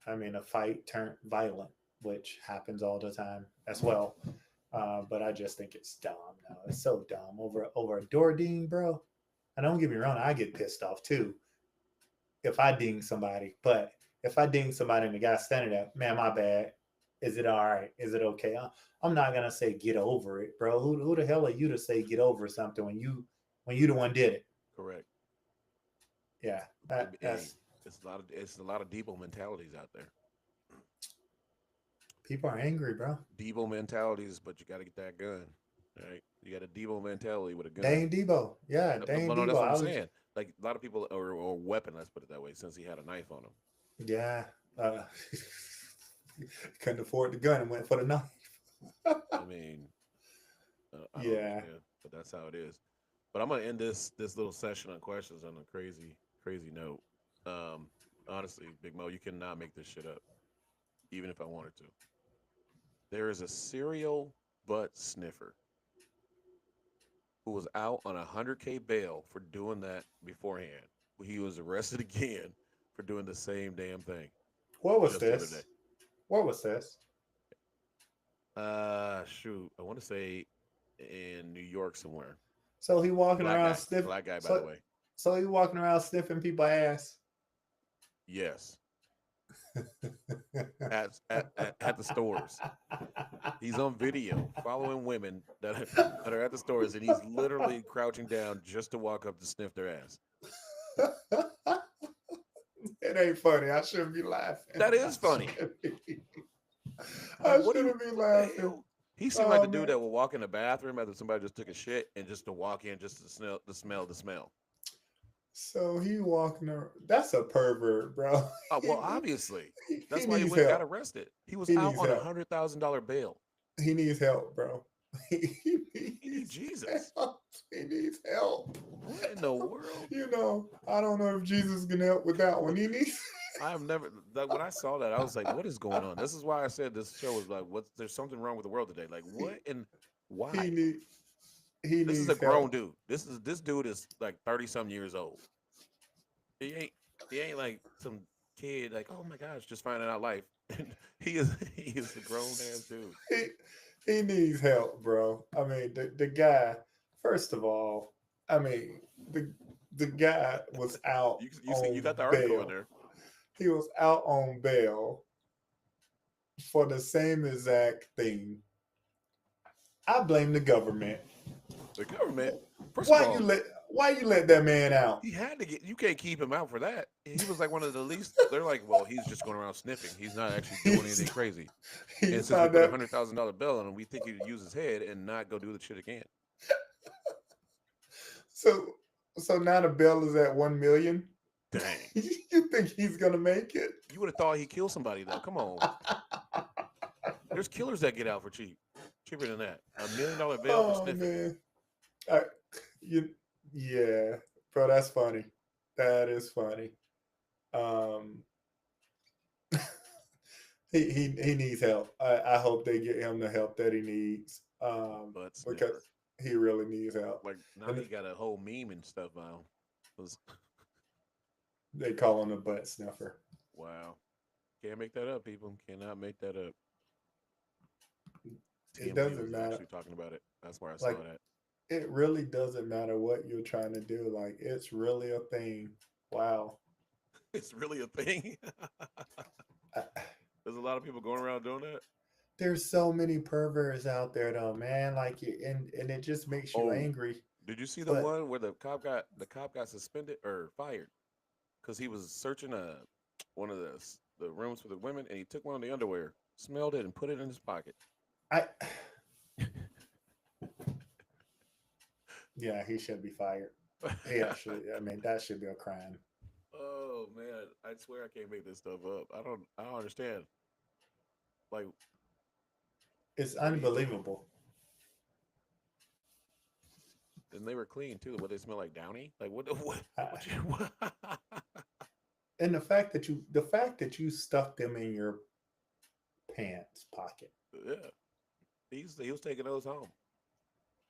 I mean, a fight turned violent, which happens all the time as well. But I just think it's dumb. No, it's so dumb over a door ding, bro. And don't get me wrong, I get pissed off too if I ding somebody. But if I ding somebody and the guy standing there, man, my bad. Is it all right? Is it okay? I'm not gonna say get over it, bro. Who the hell are you to say get over something when you the one did it? Correct. Yeah, Hey, that's it's a lot of Debo mentalities out there. people are angry, bro. Debo mentalities, but you got to get that gun, right? You got a Debo mentality with a gun. Dane Debo, yeah, Well, Dane no, Debo. that's what I'm I was saying. Like a lot of people, or weapon. Let's put it that way. Since he had a knife on him, Yeah. Uh, couldn't afford the gun and went for the knife. I mean, I don't Yeah. understand, but that's how it is. But I'm gonna end this little session on questions on a crazy note. Um, Honestly, Big Mo, you cannot make this shit up, even if I wanted to. There is a serial butt sniffer who was out on 100K bail for doing that beforehand. He was arrested again for doing the same damn thing What was just the other day. this? What was this? Shoot, I want to say in New York somewhere. So he walking Black around guy, sniff. black guy, by the So way. so he walking around sniffing people ass. Yes, at the stores. He's on video following women that are at the stores, and he's literally crouching down just to walk up to sniff their ass. It ain't funny. I shouldn't be laughing. That is funny. I Like, shouldn't be what the laughing. hell? He seemed like Oh the dude man. that will walk in the bathroom after somebody just took a shit and just to walk in just to smell. So he walking around. That's a pervert, bro. Well, obviously, He that's why he needs went and got help. arrested. He was He out needs on help. $100,000 bail. He needs help, bro. He He needs needs Jesus. help. He needs help. What in the world? You know, I don't know if Jesus can help with that one. He needs. I've never when I saw that, I was like, "What is going on?" This is why I said this show is like, "What's there's something wrong with the world today?" Like, what and He why? need. He This is a needs grown help. dude. This dude is like 30 some years old. He ain't like some kid like, "Oh my gosh, just finding out life." He is a grown ass dude. He, he needs help, bro. I mean, the guy. First of all, I mean, the guy was out You see you on got the article in bail. there. He was out on bail for the same exact thing. I blame the government. The government, first of Why you all, let why you let that man out? he had to get. You can't keep him out for that. He was like one of the least. They're like, well, he's just going around sniffing. He's not actually doing anything He's, crazy. And he's since we not put a that. $100,000 bill on him, we think he'd use his head and not go do the shit again. So so now the bill is at 1 million. Dang. You think he's gonna make it? You would have thought he killed somebody though. Come on. There's killers that get out for cheap. Cheaper than that. $1 million bail for Oh sniffing. man. I, you yeah, bro, that's funny. That is funny. Um he needs help. I hope they get him the help that he needs. Butt sniffer. Because he really needs help. Like now And he got a whole meme and stuff now. Was they call him a butt sniffer. wow. Can't make that up, people. Cannot make that up. It TMZ doesn't was matter. actually talking about it. That's where I saw Like that. it really doesn't matter what you're trying to do. Like it's really a thing. Wow. It's really a thing. I, There's a lot of people going around doing that. there's so many perverts out there though, man. Like and it just makes you Oh, angry. did you see the But one where the cop got suspended or fired because he was searching one of the rooms for the women and he took one of the underwear, smelled it, and put it in his pocket. I yeah, he should be fired. He actually I mean that should be a crime. Oh man, I swear I can't make this stuff up. I don't understand. Like, It's what are you doing? unbelievable. And they were clean too. What they smell like downy? Like what? What you? I, What? and the fact that you stuck them in your pants pocket. Yeah, he was taking those home.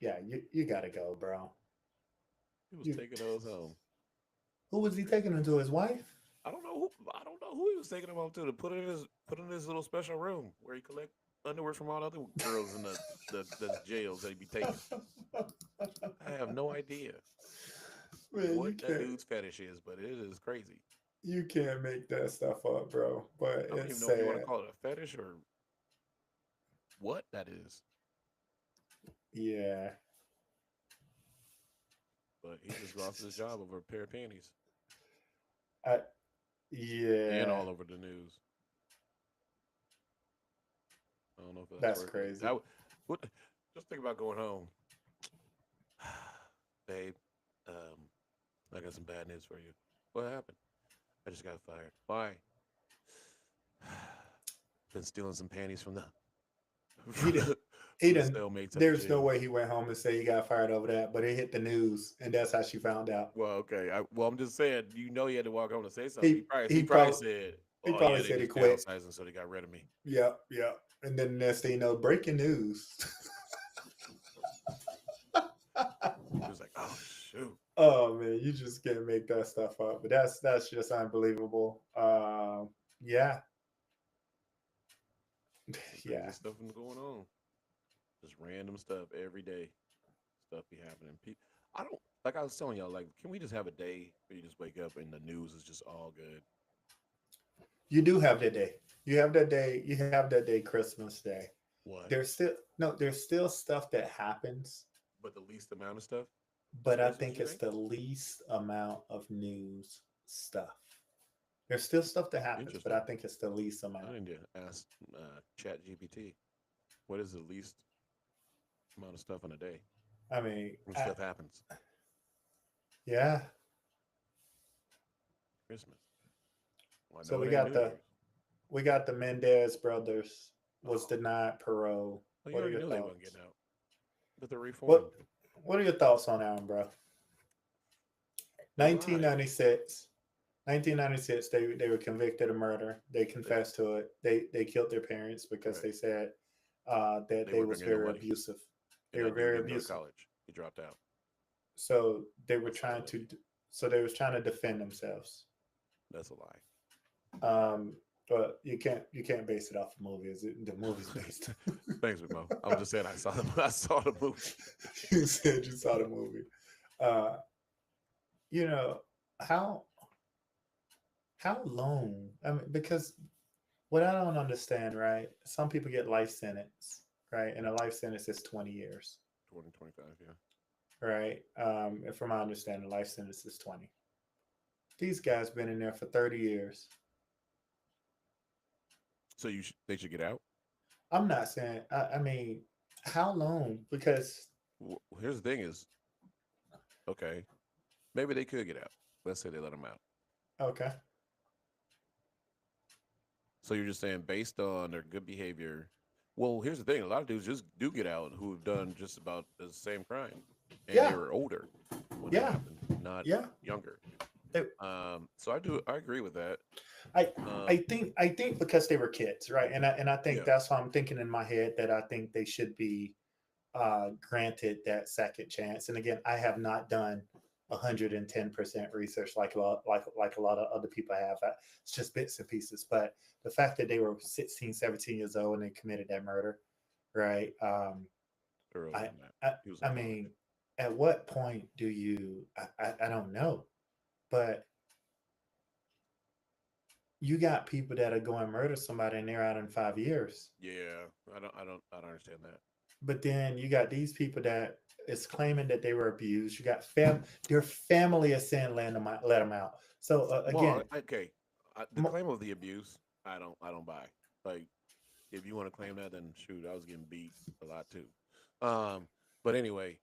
Yeah, you gotta go, bro. He was You taking those home. who was he taking them to? His wife? I don't know who he was taking them home to put in his little special room where he collect underwear from all the other girls in the jails that he be taking. I have no idea Man, what that dude's fetish is, but it is crazy. you can't make that stuff up, bro. But I don't it's even know if you want to sad. call it a fetish or what that is. Yeah. But he just lost his job over a pair of panties I and yeah. all over the news. I don't know if that's That's worth it. crazy. What? Just think about going home, babe. Um, I got some bad news for you. What happened? I just got fired. Why? Been stealing some panties from the He from didn't the, he from the didn't cellmates at the there's no jail. way he went home and say he got fired over that, but it hit the news and that's how she found out. Well, okay. I'm just saying. He had to walk home to say something. He He probably he he probably probably said, he "Oh probably yeah, they said he just quit. downsizing, so they got rid of me." Yeah, yeah. And then the next thing you know, breaking news. He was like, "Oh shoot, Oh man, you just can't make that stuff up. But that's just unbelievable. Yeah, some crazy yeah. stuff been going on. Just random stuff every day. Stuff be happening. I don't like I was telling y'all. Like, can we just have a day where you just wake up and the news is just all good? You do have that day. You have that day. You have that day, Christmas Day. What? There's still no. There's still stuff that happens, But the least amount of stuff is but I Christmas, think you it's think? the least amount of news stuff. There's still stuff that happens, but I Interesting. think it's the least I amount. need to ask Chat GPT. What is the least amount of stuff in a day I mean, when stuff happens? yeah. Christmas. Well, I So know it ain't New Year's. we got the Mendez brothers was Oh, denied parole. well, you What are already your knew they wasn't thoughts? getting out. But they're What reformed. What are your thoughts on that, one, bro? They lied. 1996. 1996, they were convicted of murder. They They, confessed to it. They killed their parents because right. they said that They they weren't going was to get no very money. abusive. And They were that dude very didn't go to abusive. college. He dropped out. So they were That's all trying it is. to so they was trying to defend themselves. That's a lie. Um, but you can't base it off a movie. Is it the movie's based? Thanks, Mo. I was just saying I saw the I saw the movie. You said you saw the movie. Uh, you know how how long? I mean, because what I don't understand, right? Some people get life sentence, right? And a life sentence is 20 years, 2025, yeah. right? And from my understanding, life sentence is 20. These guys been in there for 30 years. So they should get out. I'm not saying, I mean, how long? Because, Here's the thing: is okay. Maybe they could get out. Let's say they let them out. okay, So you're just saying based on their good behavior. Well, here's the thing: a lot of dudes just do get out who have done just about the same crime, and they yeah, were older when it yeah, happened, not yeah. younger. It- So I agree with that. I, Um, I think because they were kids, right? And I think yeah, that's why I'm thinking in my head that I think they should be granted that second chance. And again, I have not done 110% research like a lot of other people have. It's just bits and pieces. But the fact that they were 16, 17 years old and they committed that murder, right? earlier I, than that. I He was in I college. mean, at what point do you? I don't know, but you got people that are going to murder somebody and they're out in 5 years. Yeah, I don't understand that. But then you got these people that is claiming that they were abused. You got their family is saying let them out. So Well, again, okay, the mo- claim of the abuse, I don't buy. Like, if you want to claim that, then shoot, I was getting beat a lot too. Um, but anyway,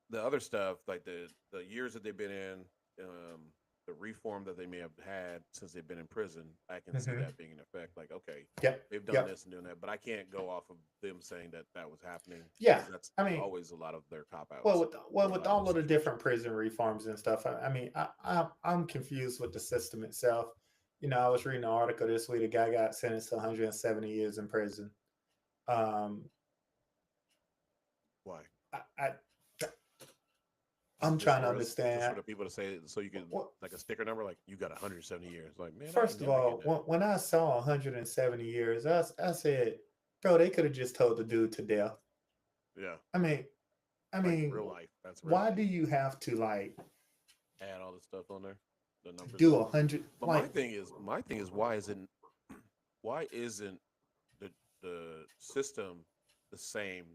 the other stuff, like the years that they've been in, the reform that they may have had since they've been in prison, I can see mhm. that being in effect. Like, okay, Yep, they've done yep, this and doing that, but I can't go off of them saying that that was happening yeah. because that's I mean, always a lot of their cop outs well, for a with lot of all those of the different situations. prison reforms and stuff, I mean, I'm confused with the system itself. You know, I was reading an article this week. A guy got sentenced to 170 years in prison. Um, Why? I I'm Just trying to for us, just for understand. the people to say, so you can What, like a sticker number, like you got 170 years. Like, man, I ain't first of never getting all, that. when I saw 170 years, I said, bro, they could have just told the dude to death. Yeah, I mean, I like mean, real life. That's real why life. do you have to like Add all the stuff on there, the numbers do on a there. hundred? But Like, my thing is, why isn't the system the same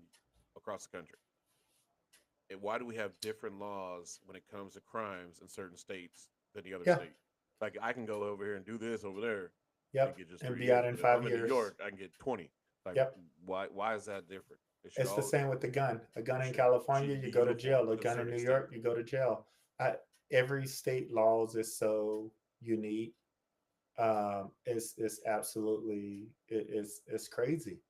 across the country? And why do we have different laws when it comes to crimes in certain states than the other yeah, state? Like I can go over here and do this over there and yep, get just and three be out years, in but if I'm five in New years. York, I can get 20. Like Yep. why is that different? It should It's the all same with the gun. A gun in it California, should you be go to uniform jail. A to a gun in certain New extent. York, you go to jail. Every state laws is so unique. It's absolutely it's crazy.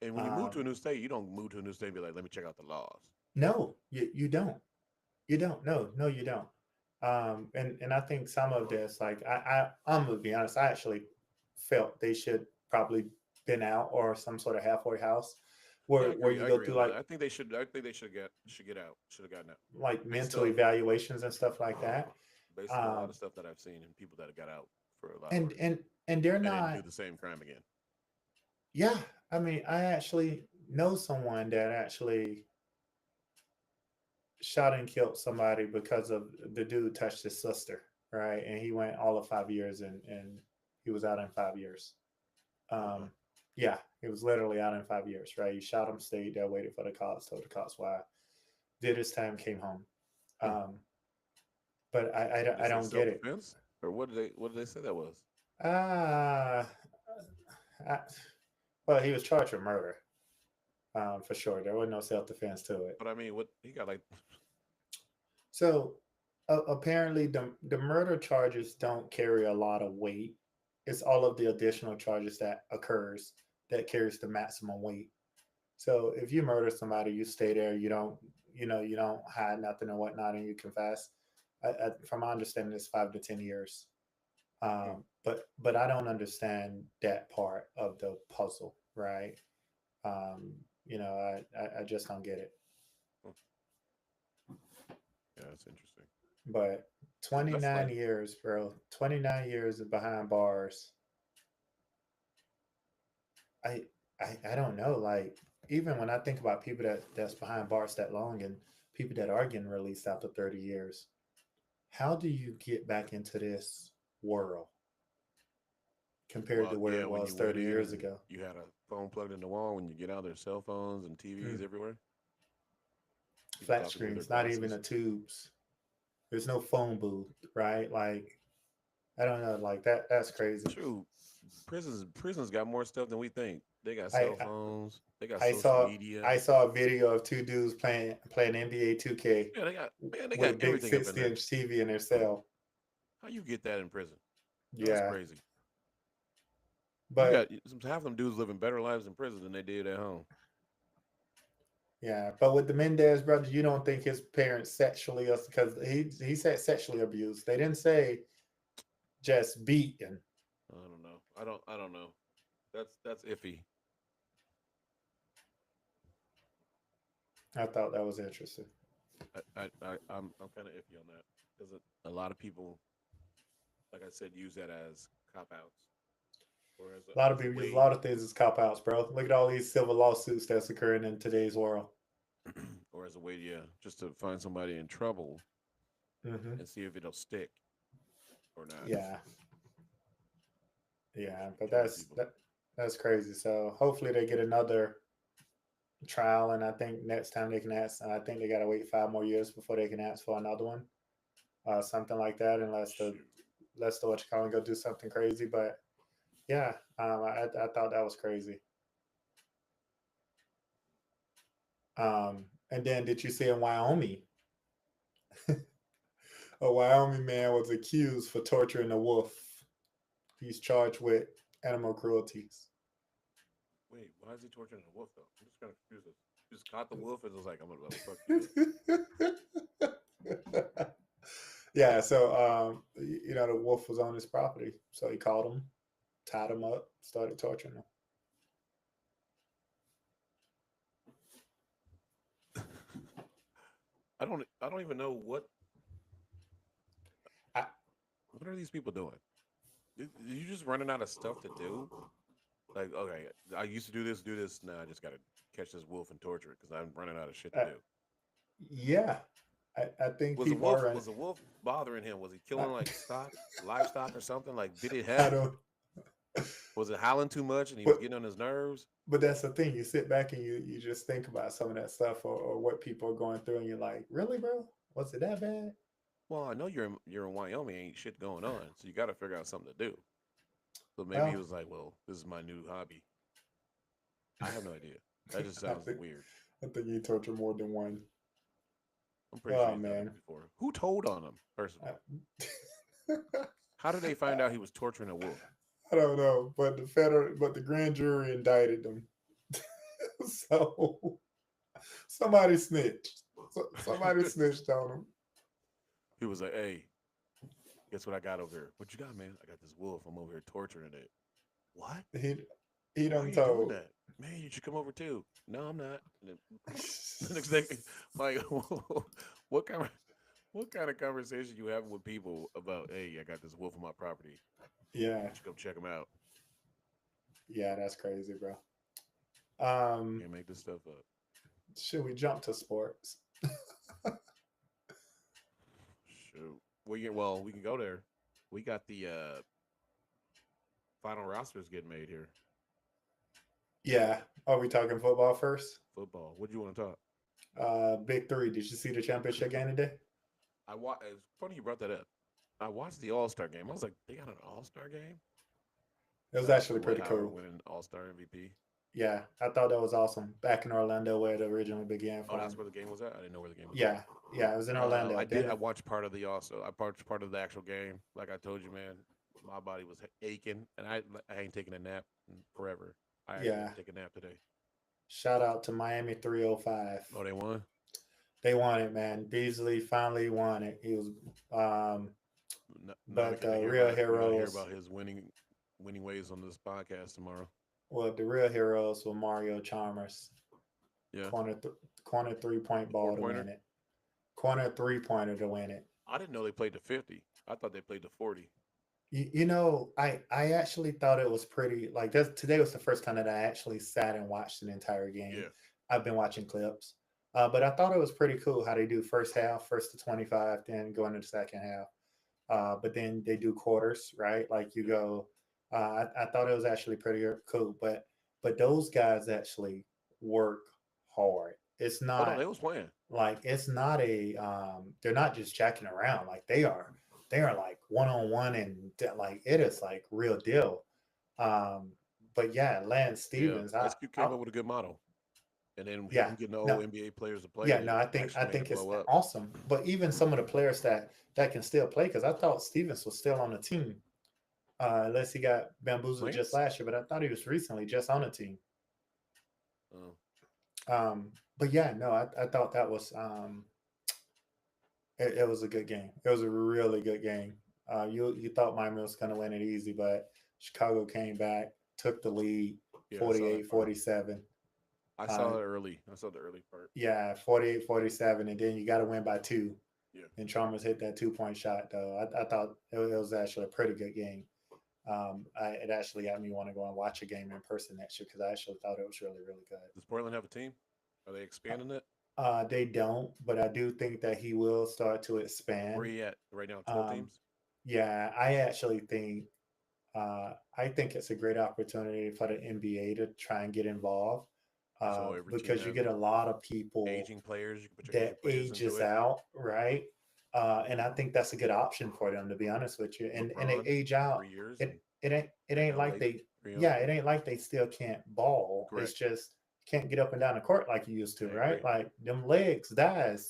And when you move to a Um, new state, you don't move to a new state and be like, let me check out the laws. no, you don't. You don't. No, you don't. And I think some of this, like I'm gonna be honest, I actually felt they should probably been out or some sort of halfway house Yeah, I where agree. you I go agree through on that. I think they should. I think they should get out. Should have gotten out like based mental on evaluations and stuff like that. a lot Um, of stuff that I've seen and people that have got out for a lot and worse and and they're and didn't do not. the same crime again. Yeah, I mean, I actually know someone that actually shot and killed somebody because of the dude touched his sister. right? And he went all of 5 years, and he was out in 5 years. Uh-huh. Yeah, he was literally out in 5 years, right? He shot him, stayed there, waited for the cops, told the cops why, did his time, came home. Hmm. But They I say don't self get it. defense, or what did they say that was? Ah, I, well, he was charged with murder, for sure. There was no self defense to it. But I mean, what he got like? So apparently, the murder charges don't carry a lot of weight. It's all of the additional charges that occurs that carries the maximum weight. So if you murder somebody, you stay there. You don't hide nothing or whatnot, and you confess. From my understanding, it's 5 to 10 years. Hmm. But I don't understand that part of the puzzle, right? I just don't get it. Hmm. Yeah, that's interesting. But That's 29 like, years, bro. 29 years behind bars. I I don't know. Like, even when I think about people that's behind bars that long and people that are getting released after 30 years, how do you get back into this world compared well, to where yeah, it when was you went 30 in years and ago? you had a phone plugged in the wall, when you get out, there's cell phones and TVs Mm. everywhere. People Flat talking through their screens, not even glasses. the tubes. There's no phone booth, right? Like, I don't know, like that's crazy. True, prisons got more stuff than we think. They got I cell phones. They got I social saw media. I saw a video of two dudes playing NBA 2K Yeah, they got man. They got with big everything up in there. 60-inch TV in their cell. How you get that in prison? That's Yeah, crazy. You but got half them dudes living better lives in prison than they did at home. yeah, but with the Mendez brother, you don't think his parents sexually, because he said sexually abused. They didn't say just beaten. I don't know. I don't know. That's iffy. I thought that was interesting. I'm kind of iffy on that because a lot of people, like I said, use that as cop outs or A lot of as a people use a way lot of things as cop outs, bro. Look at all these civil lawsuits that's occurring in today's world. or as a way, yeah, just to find somebody in trouble Hmm. and see if it'll stick or not. Yeah, yeah, but Killing people. that's crazy. So hopefully they get another trial, and I think next time they can ask. I think they got to wait 5 more years before they can ask for another one, something like that, unless Shoot. the what you call it go do something crazy. But yeah, I thought that was crazy. And then did you see in Wyoming, a Wyoming man was accused for torturing a wolf. He's charged with animal cruelties. Wait, why is he torturing a wolf though? I'm just kind of confused. He just caught the wolf and was like, I'm gonna fuck you up. Yeah, so the wolf was on his property, so he called him, tied him up, started torturing him. I don't even know I, what are these people doing? You just running out of stuff to do? Like, okay, I used to do this. Now I just gotta catch this wolf and torture it because I'm running out of shit to I do. yeah, I think people are running. Was a wolf bothering him? Was he I, killing like livestock or something? Like, did it I have? don't, Was it howling too much and he was but getting on his nerves? but that's the thing. You sit back and you just think about some of that stuff, or what people are going through, and you're like, really, bro? Was it that bad? Well, I know you're in Wyoming, ain't shit going on, so you got to figure out something to do. So maybe he Well, was like, "Well, this is my new hobby." I have no idea. That just I sounds think weird. I think he tortured more than one. I'm pretty sure Oh he's done it man. before. Who told on him? First of all, I how did they find out he was torturing a wolf? don't know, but the grand jury indicted them. So somebody snitched. Somebody snitched on him. He was like, "Hey, guess what I got over here? What you got, man? I got this wolf. I'm over here torturing it. What? He he Why are done you doing told. that? Man, you should come over too. No, I'm not. And then, the next day, like, what kind of what kind of conversation you having with people about? Hey, I got this wolf on my property. Yeah, You should come check him out. yeah, that's crazy, bro. Can't make this stuff up. Should we jump to sports? Shoot. we can go there. We got the final rosters getting made here. Yeah. Are we talking football first? Football. What do you want to talk? Big three. Did you see the championship game today? It's funny you brought that up. I watched the All Star game. I was like, they got an All Star game. It was Shout out to actually Dwight pretty Howard cool. winning All Star MVP. Yeah, I thought that was awesome. Back in Orlando, where it originally began Oh, from. that's where the game was at. I didn't know where the game was at. Yeah, yeah, it was in Orlando. I did. I Then, watched part of the also. I watched part of the actual game. Like I told you, man, my body was aching, and I ain't taking a nap in forever. I actually yeah, had to take a nap today. shout out to Miami 305. Oh, they won. They won it, man. Beasley finally won it. He was, Now but the real we gotta hear heroes, about his winning ways on this podcast tomorrow. well, the real heroes were Mario Chalmers, Yeah, corner, corner 3 point the four ball to win pointer. it, corner 3 pointer to win it. I didn't know they played the 50. I thought they played the 40. I actually thought it was pretty like this. Today was the first time that I actually sat and watched an entire game. Yeah, I've been watching clips, but I thought it was pretty cool how they do first half, first to 25, then go into the second half. But then they do quarters, right? Like you yeah. go. I thought it was actually pretty cool, but those guys actually work hard. It's Oh no, not they was playing. like it's not a they're not just jacking around. Like they are like one on one and like it is like real deal. Um, but yeah, Lance Yeah, Stevens, Ice Cube came up with a good motto, and then yeah, him getting the old no, NBA players to play, yeah, it no, I actually made think it it's blow up. awesome. But even some of the players that can still play, because I thought Stevens was still on the team, unless he got bamboozled just Lance. last year. But I thought he was recently just on the team. Oh, But yeah, no, I thought that was it was a good game. It was a really good game. You thought Miami was going to win it easy, but Chicago came back, took the lead, yeah, I saw that part. 48-47. I Uh, saw it early. I saw the early part. yeah, 48-47, and then you got to win by two. Yeah, And Chalmers hit that 2 point shot, though. I thought it was actually a pretty good game. It actually got me want to go and watch a game in person next year because I actually thought it was really, really good. does Portland have a team? Are they expanding it? They don't, but I do think that he will start to Where expand. are you at right now? 12 Um, teams. yeah, I think it's a great opportunity for the NBA to try and get involved So every team because you has get a lot of people aging players. You can put your aging that players into ages it. out, right? And I think that's a good option for them, to be honest with you. And they LeBron, age out. 3 years, It and it ain't like LA, they, 3 years. yeah, it ain't like they still can't ball. It's Correct. just can't get up and down the court like you used I to, right? agree. Like them legs dies.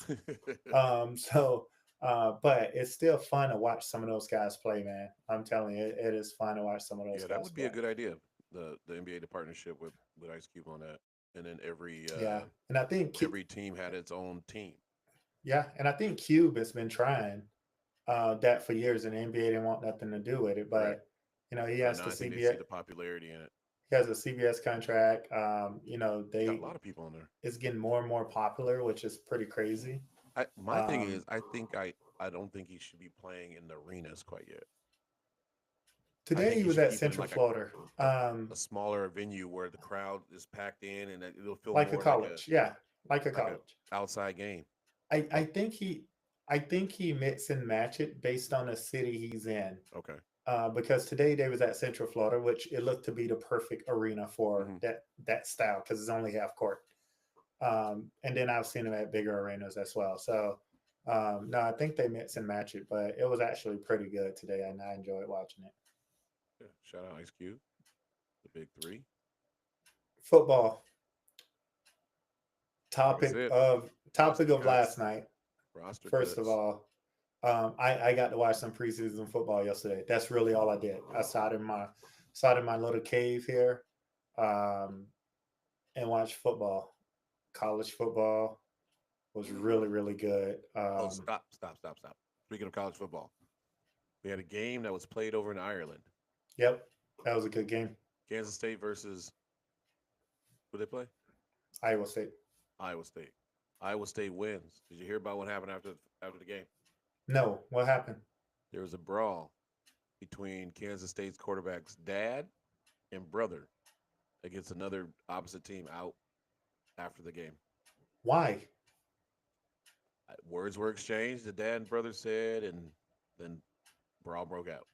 So but it's still fun to watch some of those guys play, man. I'm telling you, it is fun to watch some of those Yeah, that guys would be a play. good idea. The NBA the partnership with Ice Cube on that, and then Yeah. And I think every team had its own team. yeah, and I think Cube has been trying that for years, and the NBA didn't want nothing to do with it. Correct. But he But has now the I think they see CBS, the popularity in it. he has a CBS contract. He got a lot of people on there. It's getting more and more popular, which is pretty crazy. My thing Um, is, I don't think he should be playing in the arenas quite yet. I Today think he he was should at keep it in Central like Florida, a smaller venue where the crowd is packed in, and it'll feel like a more college. Yeah, like a like a college. outside game. I, I Like think he I think he mix and match it based on the city he's in. okay, Because today they was at Central Florida, which it looked to be the perfect arena for hmm that style because it's only half court. And then I've seen them at bigger arenas as well. So no, I think they mix and match it, but it was actually pretty good today, and I enjoyed watching it. yeah. Shout out Ice Cube, the big three. Football Like I said, topic roster of cuts, last night. roster First of cuts. all, I got to watch some preseason football yesterday. That's really all I did. I sat in my little cave here, um, and watched football. College football was really really good. Oh, stop. Speaking of college football, we had a game that was played over in Ireland. Yep, that was a good game. Kansas State versus who they play? Iowa State. Iowa State. Iowa State wins. Did you hear about what happened after the game? No, what happened? There was a brawl between Kansas State's quarterback's dad and brother against another opposite team out after the game. Why? Words were exchanged. The dad and brother said, and then brawl broke out.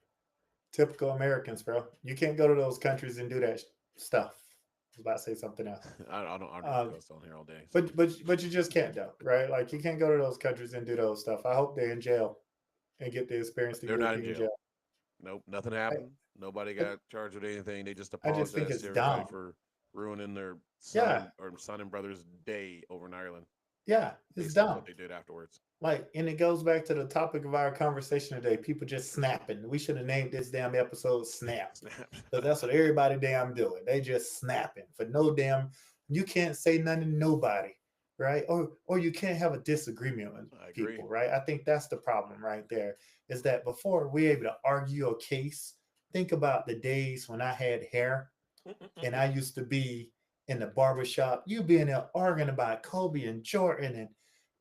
Typical Americans, bro. You can't go to those countries and do that stuff. I was about to say something else. I don't Um, cuss on here all day. So. but you just can't though, right? Like you can't go to those countries and do those stuff. I hope they're in jail and get to experience the They're good not in being in jail. jail. Nope, nothing I, happened. Nobody I, got charged with anything. They just I just think apologized it's to everybody dumb. for ruining their Yeah, son and brother's day over in Ireland yeah, it's based on dumb. what they did afterwards. Like, and it goes back to the topic of our conversation today. People just snapping. We should have named this damn episode "Snap" Snap. because that's what everybody damn doing. They just snapping for no damn. You can't say nothing to nobody, right? Or you can't have a disagreement with I agree. people, right? I think that's the problem right there. Is that before we able to argue a case? Think about the days when I had hair and I used to be in the barbershop. You being there arguing about Kobe and Jordan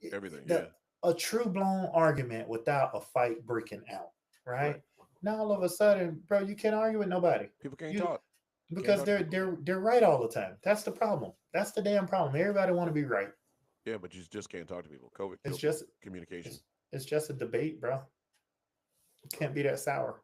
and Everything, the yeah. a true blown argument without a fight breaking out, Right. right? Now all of a sudden, bro, you can't argue with nobody. People can't You talk. Can't because talk to people. they're right all the time. That's the problem. That's the damn problem. Everybody want to be right. Yeah, but you just can't talk to people. COVID It's killed just communication. it's just a debate, bro. It can't be that sour.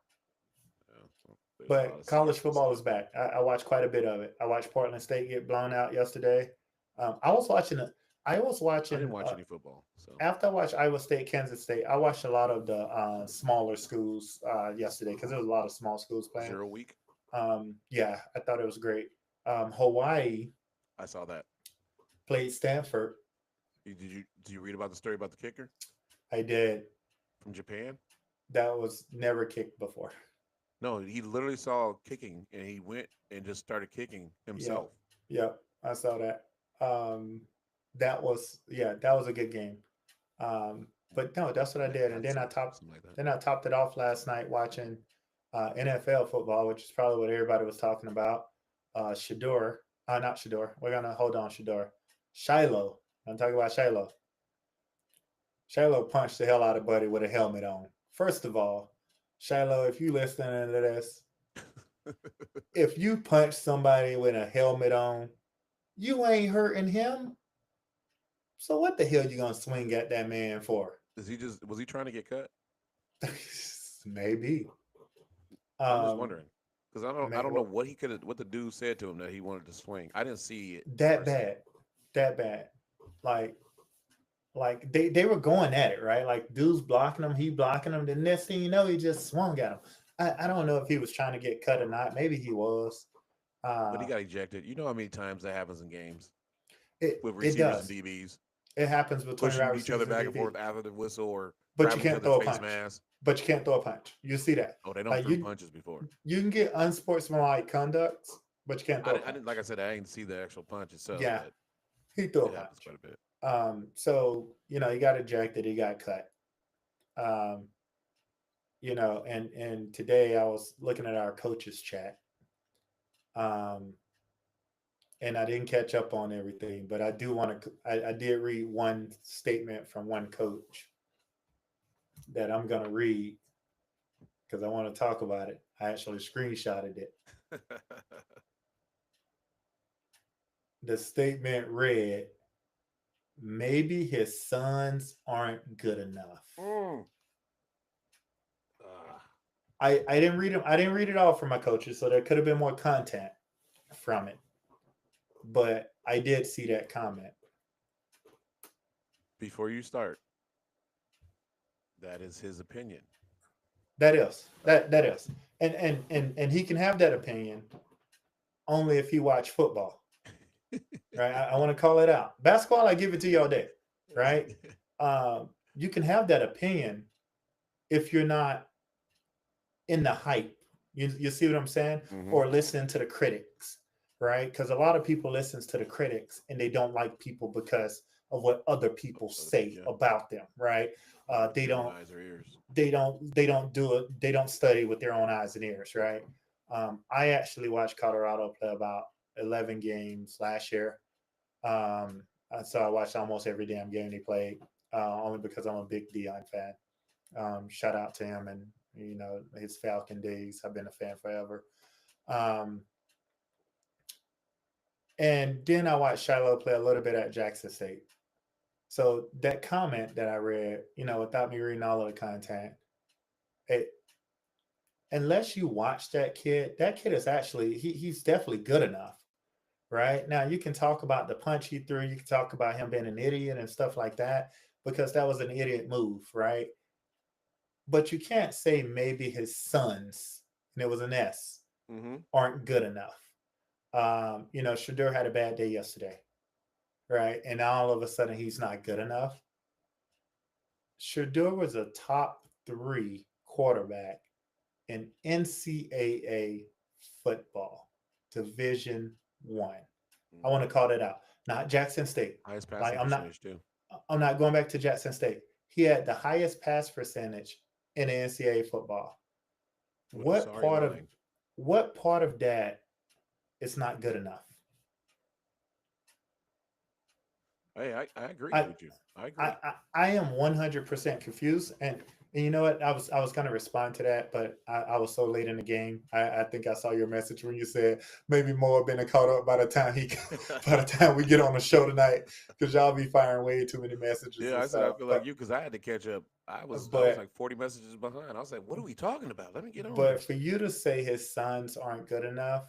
Yeah, well, there's a lot But of college sourness. football is back. I watched quite a bit of it. I watched Portland State get blown out yesterday. I was watching it. I was I didn't watching watch any football, so after I watched Iowa State, Kansas State. I watched a lot of the smaller schools yesterday because there was a lot of small schools playing. 0 week. Yeah, I thought it was great. Hawaii I saw that. played Stanford. Did you read about the story about the kicker I did. from Japan? That was never kicked before. No, he literally saw kicking and he went and just started kicking Yep, himself. yep, I saw that. Um, that was yeah, that was a good game. But no, that's what I did, and I'd say something like that. then I topped it off last night watching NFL football, which is probably what everybody was talking about. Shador, not Shador. We're gonna hold on, Shador. Shiloh. I'm talking about Shiloh. Shiloh punched the hell out of Buddy with a helmet on. First of all, Shiloh, if you listening to this, if you punch somebody with a helmet on, you ain't hurting him. So what the hell you gonna swing at that man for? Was he trying to get cut? Maybe. I'm just Um, wondering because I don't know what the dude said to him that he wanted to swing. I didn't see it that personally. bad, that bad. Like, like they were going at it, right? Like dude's blocking him, he blocking him. The next thing you know, he just swung at him. I don't know if he was trying to get cut or not. Maybe he was. But he Uh, got ejected. You know how many times that happens in games with it receivers and does. DBs It happens between pushing wide each other receivers and back and DB. forth after the whistle or But you grabbing each can't other's throw a face punch. mask. But you can't throw a punch. You see that? Oh, they don't Like threw punches before. you can get unsportsmanlike conduct, but you can't throw a I didn't, punch. like I said, I didn't see the actual punch itself, Yeah, but he threw a it happens punch. quite a bit. So he got ejected, he got cut. Um, and today I was looking at our coaches chat. Um, and I didn't catch up on everything, but I do want to. I did read one statement from one coach that I'm gonna read because I want to talk about it. I actually screenshotted it. The statement read, "Maybe his sons aren't good enough." Mm. Ah, I didn't read them. I didn't read it all from my coaches, so there could have been more content from it. But I did see that comment. before you start, that is his opinion. That is, and he can have that opinion only if he watch football, right? I want to call it out. Basketball, I give it to you all day, right? You can have that opinion if you're not in the hype. You see what I'm saying? Mhm. Or listening to the critics, right? Because a lot of people listens to the critics and they don't like people because of what other people say Yeah. about them, right? They Their own don't eyes or ears. they don't do it. They don't study with their own eyes and ears, right? I actually watched Colorado play about 11 games last year. So I watched almost every damn game they played, only because I'm a big Dion fan. Shout out to him and his Falcon days. I've been a fan forever. Um, and then I watched Shiloh play a little bit at Jackson State. So that comment that I read, without me reading all of the content, it, unless you watch that kid is actually he's definitely good enough. Right now, you can talk about the punch he threw. You can talk about him being an idiot and stuff like that because that was an idiot move, right? But you can't say maybe his sons, and it was an S, Mm-hmm. aren't good enough. Shadur had a bad day yesterday, right? And now all of a sudden he's not good enough. Shadur was a top three quarterback in NCAA football, Division One. I want to call that out. Not Jackson State. Highest Like passing percentage too. I'm not going back to Jackson State. He had the highest pass percentage in the NCAA football. With a What sorry part of line. what part of that is not good enough? Hey, I agree I with you. I I agree. I am 100% confused, and you know what? I was going to respond to that, but I was so late in the game. I think I saw your message when you said maybe more been caught up by the time he by the time we get on the show tonight because y'all be firing way too many messages Yeah, and I said I stuff. feel like you because I had to catch up. I was But like 40 messages behind. I was like, what are we talking about? Let me get on but here. for you to say his sons aren't good enough,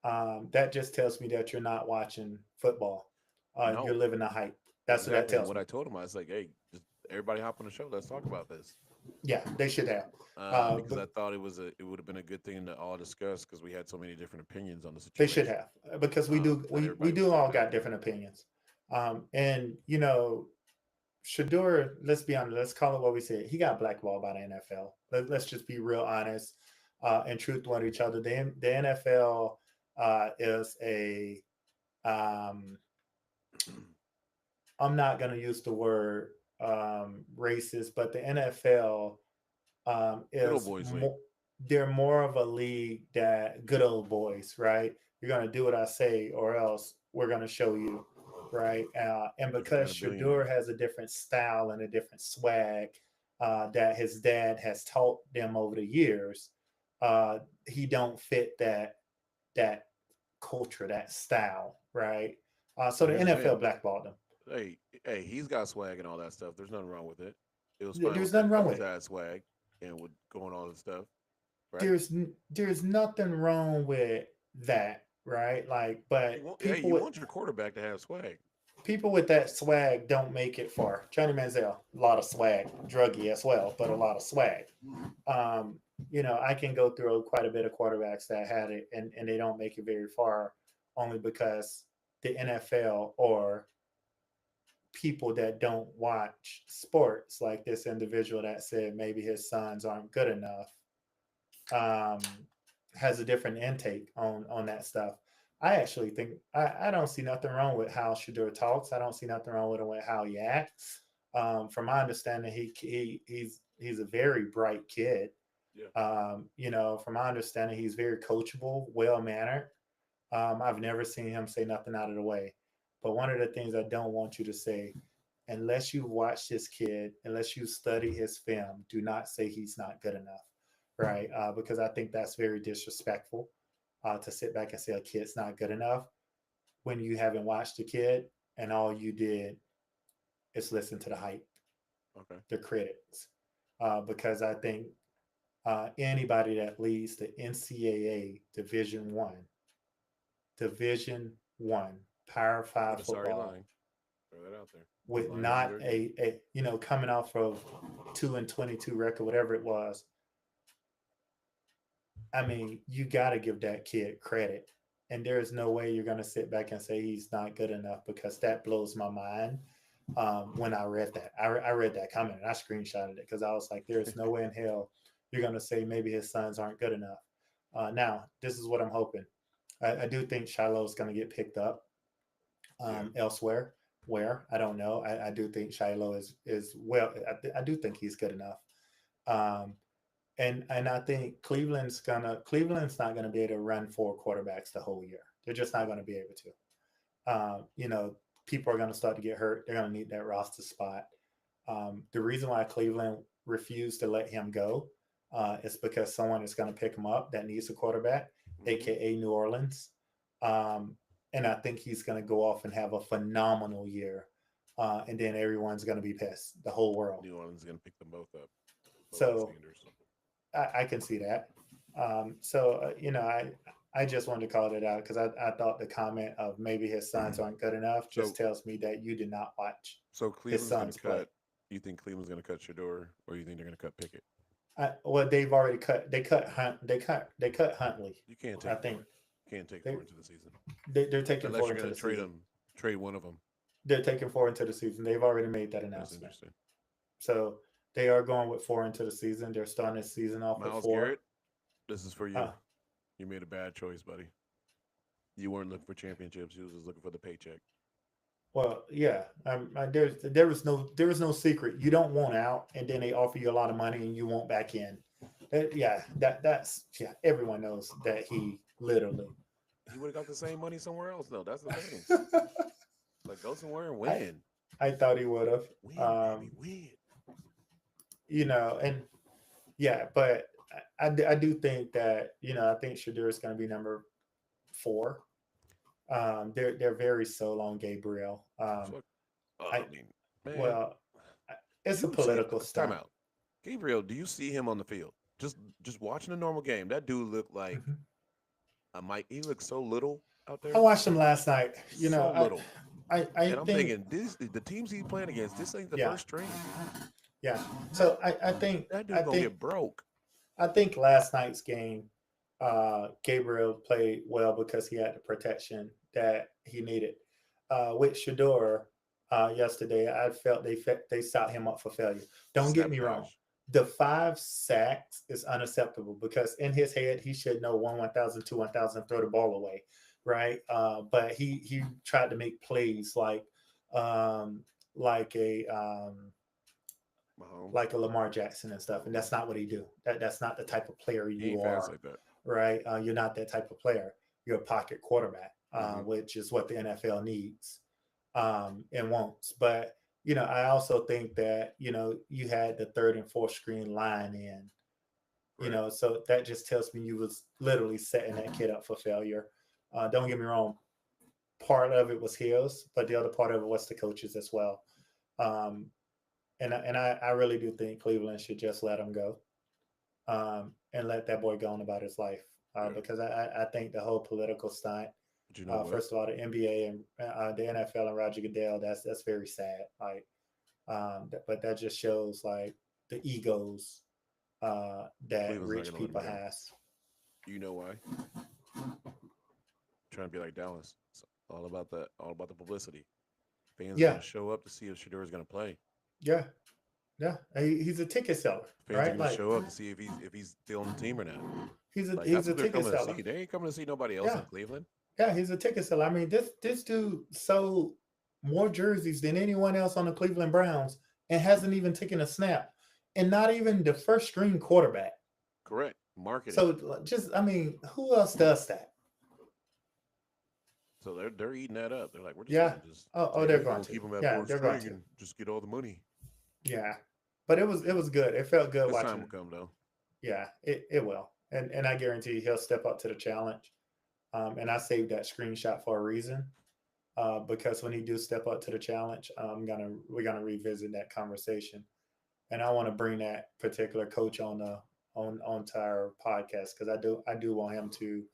that just tells me that you're not watching football. You're No, living the hype. That's what that exactly. And tells what me. I told him, I was like, hey, just everybody hop on the show. Let's talk about this. Yeah, they should have. Because But I thought it would have been a good thing to all discuss because we had so many different opinions on the they should situation. have because we do Not we everybody was do all jumping in got there. different opinions. And Shador, let's be honest, let's call it what we said. He got blackballed by the NFL. Let's just be real honest and truth with each other. The NFL is a um, I'm not going to use the word racist, but the NFL Good old is boys league. more, they're more of a league that good old boys, right? You're going to do what I say, or else we're going to show you, right? And Different because kind of Shador billionaires. has a different style and a different swag that his dad has taught them over the years, he don't fit that culture, that style, right? So Well, the here's the NFL thing. blackballed him. Hey, he's got swag and all that stuff. There's nothing wrong with it. It was fine There's with nothing Kirk wrong with Cousins it. had swag and would going on and stuff, right? There's nothing wrong with that, right? Like, but You want your quarterback to have swag. people with that swag don't make it far. Johnny Manziel, a lot of swag, druggy as well, but a lot of swag. Um, I can go through quite a bit of quarterbacks that had it and they don't make it very far only because the NFL or people that don't watch sports, like this individual that said maybe his sons aren't good enough, um, has a different intake on that stuff. I actually think I don't see nothing wrong with how Shador talks. I don't see nothing wrong with how he acts. From my understanding, he's a very bright kid. Yeah. From my understanding, he's very coachable, well mannered. I've never seen him say nothing out of the way. But one of the things I don't want you to say, unless you watch this kid, unless you study his film, do not say he's not good enough, right? Because I think that's very disrespectful to sit back and say a kid's not good enough when you haven't watched the kid and all you did is listen to the hype, Okay. the critics. Because I think anybody that leads the NCAA Division One Power With Five a sorry football line. Throw that out there. with Line is not very good. coming off of 2-22 record, whatever it was. I mean, you got to give that kid credit. And there is no way you're going to sit back and say he's not good enough because that blows my mind. When I read that, I read that comment and I screenshotted it because I was like, there's no way in hell you're going to say maybe his sons aren't good enough. Now, this is what I'm hoping. I do think Shiloh is going to get picked up Yeah. elsewhere. Where I don't know. I do think Shiloh is well. I do think he's good enough. Um, and I think Cleveland's not gonna be able to run four quarterbacks the whole year. They're just not going to be able to. People are going to start to get hurt. They're going to need that roster spot. The reason why Cleveland refused to let him go is because someone is going to pick him up that needs a quarterback, Hmm. aka New Orleans. Um, and I think he's going to go off and have a phenomenal year. And then everyone's going to be pissed, the whole world. New Orleans is gonna pick them both up. Both the So Sanders. I can see that. I just wanted to call it out because I thought the comment of maybe his sons aren't good enough just So tells me that you did not watch so his Cleveland's going sons to play. cut. You think Cleveland's going to cut Shador, or you think they're going to cut Pickett? Well, they've already cut. They cut Huntley. You can't I take think four. Can't take they, four into the season they're taking unless four you're into going the to trade season. them. Trade one of them. They're taking four into the season. They've already made that That's announcement. interesting. So they are going with four into the season. They're starting the season off with Miles four. Garrett, this is for you. Uh, You made a bad choice, buddy. You weren't looking for championships. You was just looking for the paycheck. well, yeah. There was no secret. You don't want out, and then they offer you a lot of money, and you want back in. That's everyone knows that he literally. He would have got the same money somewhere else, though. That's the thing. Like, go somewhere and I win. I thought he would have. Win, baby, win. And yeah, but I do think that I think Shadur is going to be number 4. They're very sold on Gabriel. Fuck. I I mean, man, well, it's a you see, political time stunt. out. Gabriel, do you see him on the field? Just watching a normal game. That dude looked like Mhm. a Mike. He looked so little out I there, watched him last night. so little. I And I'm think thinking, the teams he's playing against, this ain't the yeah, first string. yeah. So I think That I dude gonna think get broke. I think last night's game, Gabriel played well because he had the protection that he needed. With Shador yesterday, I felt they set him up for failure. Don't get me wrong. Sabotage. The 5 sacks is unacceptable because in his head he should know 1,000, 1,000, throw the ball away, right? But he tried to make plays um, like a Mahomes. like a Lamar Jackson and stuff, and that's not what he do. That's not the type of player He you ain't fast are, like that. right? You're not that type of player. You're a pocket quarterback, Hmm. which is what the NFL needs and wants. But I also think that you had the third and fourth screen line in, Right. so that just tells me you was literally setting that kid up for failure. Don't get me wrong, part of it was his, but the other part of it was the coaches as well. Um, and I really do think Cleveland should just let him go and let that boy go on about his life Yeah. because I think the whole political stunt. But you know what? First of all, the NBA and the NFL and Roger Goodell. That's very sad. Like, but that just shows like the egos that Cleveland's not rich gonna let him people go. has. You know why? Trying to be like Dallas. It's all about that. All about the publicity. Fans are Yeah, gonna show up to see if Shador is gonna play. yeah, yeah. He's a ticket seller, Fans are right? gonna Like show up to see if he's still on the team or not. he's a Like he's that's a what they're ticket coming to seller. see. They ain't coming to see nobody else Yeah, in Cleveland. yeah. He's a ticket seller. I mean, this dude sold more jerseys than anyone else on the Cleveland Browns and hasn't even taken a snap, and not even the first string quarterback. Correct. Marketing. So just, I mean, who else does that? So they're eating that up. They're like, we're just Yeah. gonna just Oh, take they're him. We're going gonna to. keep him at Yeah, fourth they're going string to. and just get all the money. Yeah, but it was good. It felt good His time will watching. come though. Yeah, it will, and I guarantee you he'll step up to the challenge. And I saved that screenshot for a reason. Because when he do step up to the challenge, we're gonna revisit that conversation, and I want to bring that particular coach onto our podcast because I do want him to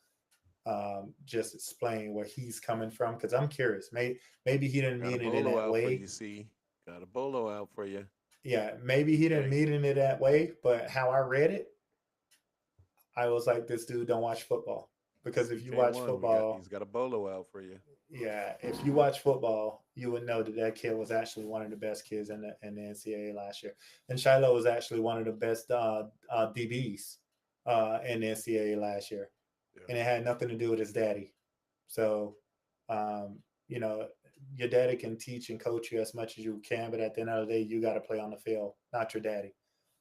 just explain where he's coming from because I'm curious. Maybe he didn't Got a mean it in bolo that out for way. you. See, got a bolo out for you. Yeah, maybe he didn't Okay. mean it that way, but how I read it, I was like, this dude don't watch football because if you DK watch one. football, He's got a bolo out for you. yeah, if you watch football, you would know that that kid was actually one of the best kids in the NCAA last year, and Shiloh was actually one of the best DBs in the NCAA last year, Yeah. and it had nothing to do with his daddy. So, um, you know, your daddy can teach and coach you as much as you can, but at the end of the day, you got to play on the field, not your daddy.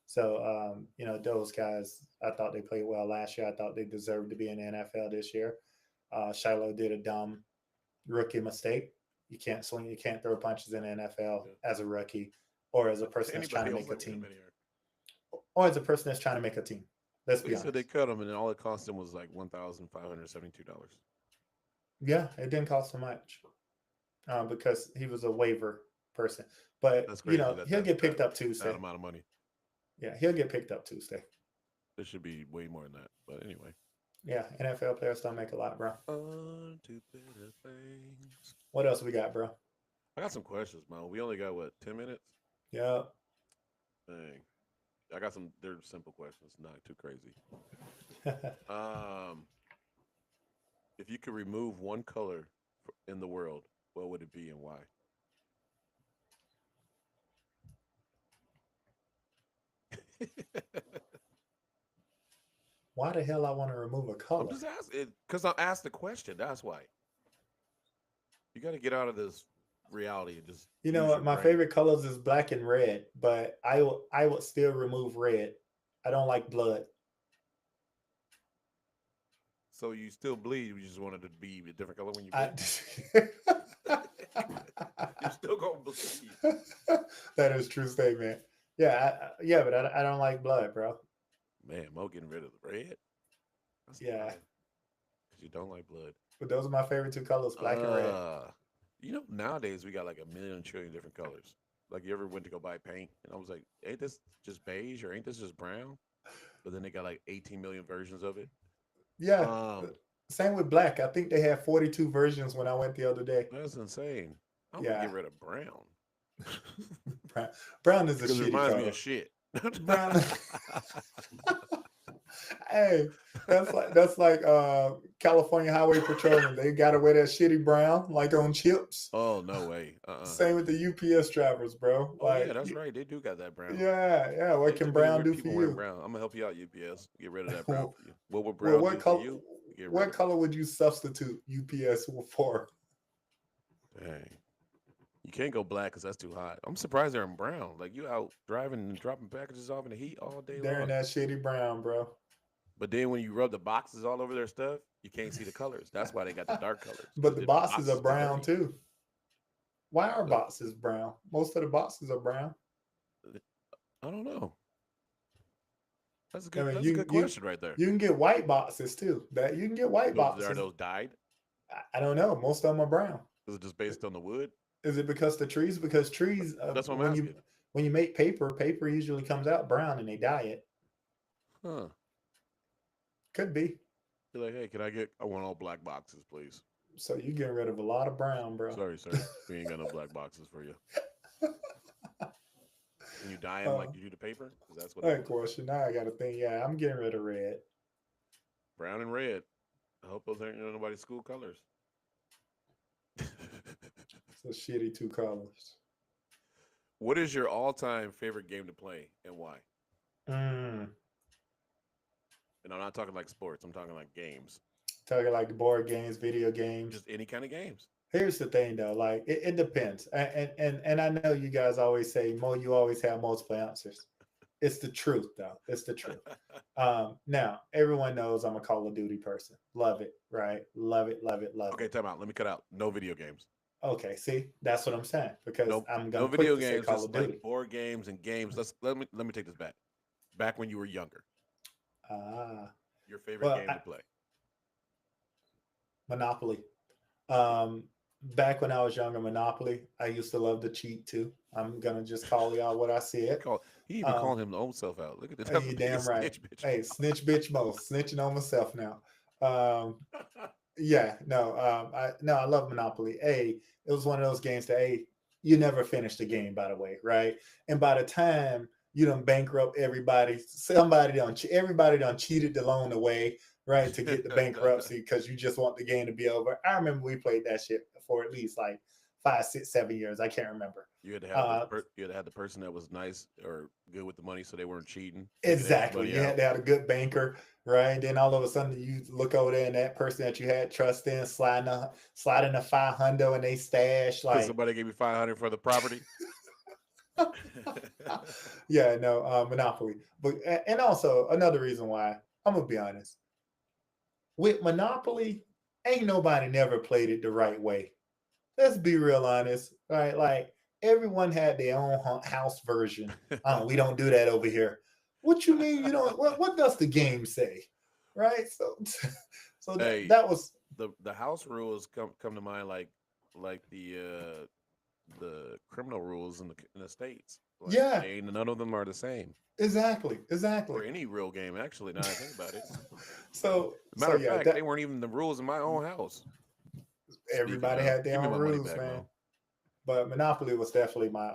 So, those guys, I thought they played well last year. I thought they deserved to be in the NFL this year. Shiloh did a dumb rookie mistake. You can't swing, you can't throw punches in the NFL Yeah. as a rookie or as a person that's trying Anybody to else make a like him team anywhere? or as a person that's trying to make a team. Let's They be said they honest. cut him, and then all it cost him was like $1,572. Yeah, it didn't cost him much because he was a waiver person. But, That's crazy. he'll get picked up That Tuesday. amount of money. Yeah, he'll get picked up Tuesday. It should be way more than that. But anyway. Yeah, NFL players don't make a lot, bro. On to better things. What else we got, bro? I got some questions, man. We only got what, 10 minutes? Yeah. Dang. I got some. They're simple questions, not too crazy. Um, if you could remove one color in the world, what would it be and why? Why the hell I want to remove a I'm color? just asking because I asked the question. That's why. You got to get out of this reality and just You know use what? your My brain. favorite colors is black and red, but I would still remove red. I don't like blood. So you still bleed. You just wanted to be a different color when you I, bleed. You're still gonna bleed. that is a true statement. Yeah, yeah, but I don't like blood, bro. Man, Mo getting rid of the red. That's Yeah, fine because you don't like blood. but those are my favorite two colors, black and red. Uh, nowadays we got like a million trillion different colors. Like you ever went to go buy paint, and I was like, ain't this just beige or ain't this just brown? But then they got like 18 million versions of it. Yeah, Um, same with black. I think they had 42 versions when I went the other day. that's insane. I'm gonna Yeah, get rid of brown brown, brown is a because it shitty reminds me color. of shit. Brown. Hey, that's like California Highway Patrolman. They gotta wear that shitty brown, like on chips. Oh no way. Same with the UPS drivers, bro. Oh yeah, Like, that's right. They do got that brown. yeah, yeah. What Ain't too can many brown weird do for people wearing you? brown. I'm gonna help you out, UPS. Get rid of that brown Well, for you. What would brown what do for color? you? Get rid What of it. color would you substitute UPS for? Dang. You can't go black because that's too hot. I'm surprised they're in brown. Like you out driving and dropping packages off in the heat all day They're in long. that shitty brown, bro. But then when you rub the boxes all over their stuff, you can't see the colors. That's why they got the dark colors But because the the boxes are boxes be brown dirty. too. Why are Uh, boxes brown? Most of the boxes are brown. I don't know. That's a I good. mean, That's a good question right there. you can get white boxes too. That you can get white Those are boxes. those dyed? I don't know. Most of them are brown. Is it just based on the wood? Is it because the trees? Because trees, That's what I'm asking. when you make paper, paper usually comes out brown and they dye it. Huh? Could be. You're like, hey, can I get? I want all black boxes, please. So you getting rid of a lot of brown, bro. Sorry, sir. We ain't got no black boxes for you. Can you dye them Uh, like you do the paper? Because that's what it that looks like. question. Now I got to think. Yeah, I'm getting rid of red. Brown and red. I hope those aren't nobody's school colors. So shitty two colors. What is your all-time favorite game to play and why? Mm. And I'm not talking like sports. I'm talking like games. Talking like board games, video games. Just any kind of games. Here's the thing though, like it depends. And I know you guys always say, Mo, you always have multiple answers. It's the truth though. It's the truth. Now everyone knows I'm a Call of Duty person. Love it, right? Love it, love it, love Okay, it. time out. Let me cut out. No video games. Okay, see, that's what I'm saying. Because No, I'm no gonna quick video to say games. Call of Just like Duty. board games and games. Let me take this back. Back when you were younger, Ah, your favorite well, game to play. Monopoly. Back when I was younger, Monopoly. I used to love to cheat too. I'm gonna just call y'all what I said. He even Um, called him the own self out. Look at this. you damn right. Snitch, bitch. Hey, snitch bitch Mo, snitching on myself now. Um, yeah, no, I love Monopoly. It was one of those games that you never finish the game, by the way, right? And by the time you done bankrupt everybody, everybody done cheated the loan away, right, to get the bankruptcy because you just want the game to be over. I remember we played that shit for at least like 5, 6, 7 years. I can't remember. You had to have you had to have the person that was nice or good with the money, so they weren't cheating. Exactly. You had to have a good banker, right? And then all of a sudden you look over there and that person that you had trust in sliding a 500 and they stash like somebody gave you 500 for the property. yeah, no, Monopoly. But and also another reason why I'm gonna be honest with Monopoly, ain't nobody never played it the right way. Let's be real honest, right? Like everyone had their own house version. Oh, we don't do that over here. What you mean? You know what does the game say, right? So Hey, that was the house rules come to mind like the criminal rules in the states. Like, Yeah, ain't none of them are the same exactly, for exactly. any real game. Actually, now I think about it. so Matter of yeah, fact, they that weren't even the rues in my own house. Speaking everybody of, had their give me own my money rules, back, man. Mo. But Monopoly was definitely my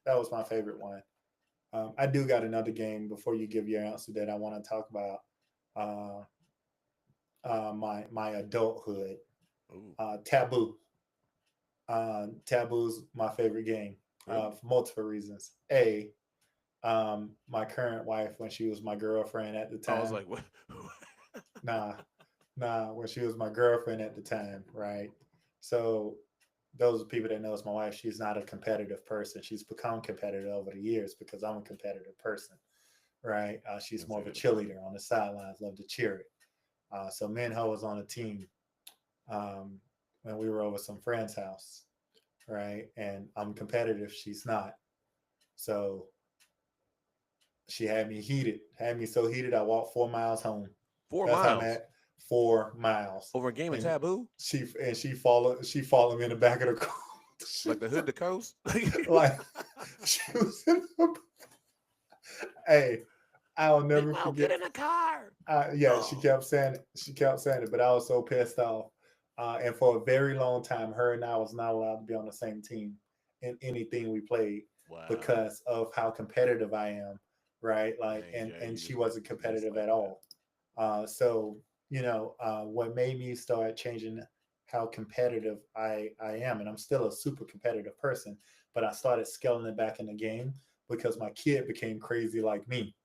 that was my favorite one. I do got another game before you give your answer that I want to talk about. My adulthood. Ooh, Taboo. Taboo's my favorite game really? for multiple reasons. My current wife, when she was my girlfriend at the I was time, like, what? nah, when she was my girlfriend at the time, right? So those people that knows my wife, she's not a competitive person. She's become competitive over the years because I'm a competitive person, right? She's Can more say of a that about me. cheerleader on the sidelines, love to cheer it. So me and her was on a team um, when we were over some friend's house, right? And I'm competitive, she's not. So she had me heated, had me so heated I walked 4 miles home. Four That's how miles mad. 4 miles. over a game of And taboo, she followed me in the back of the car. like the hood to coast. like she was in the, hey, I'll Big never Mo, get forget. in the car. Yeah, she Oh, kept saying it. She kept saying it, but I was so pissed off. And for a very long time, her and I was not allowed to be on the same team in anything we played wow. because of how competitive I am, right? Like, Dang, and Jay, and you she just wasn't missed competitive like at that. all. So what made me start changing how competitive I am, and I'm still a super competitive person, but I started scaling it back in the game because my kid became crazy like me,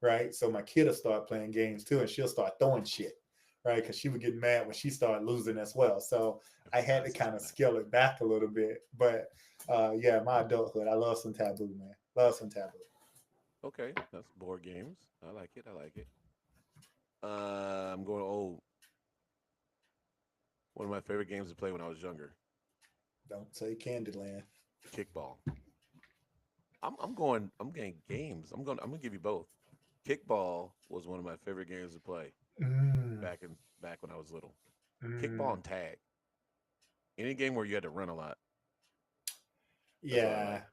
right? So my kid will start playing games too, and she'll start throwing shit, right? Because she would get mad when she started losing as well. So I had to That's kind of respect. scale it back a little bit. But yeah, my adulthood, I love some taboo, man. Love some taboo. Okay, that's board games. I like it. I like it. I'm going old. One of my favorite games to play when I was younger, Don't say Candyland. kickball. I'm getting games. I'm gonna give you both. Kickball was one of my favorite games to play Mm, back when I was little. Kickball mm, and tag. Any game where you had to run a lot. That's what I yeah, like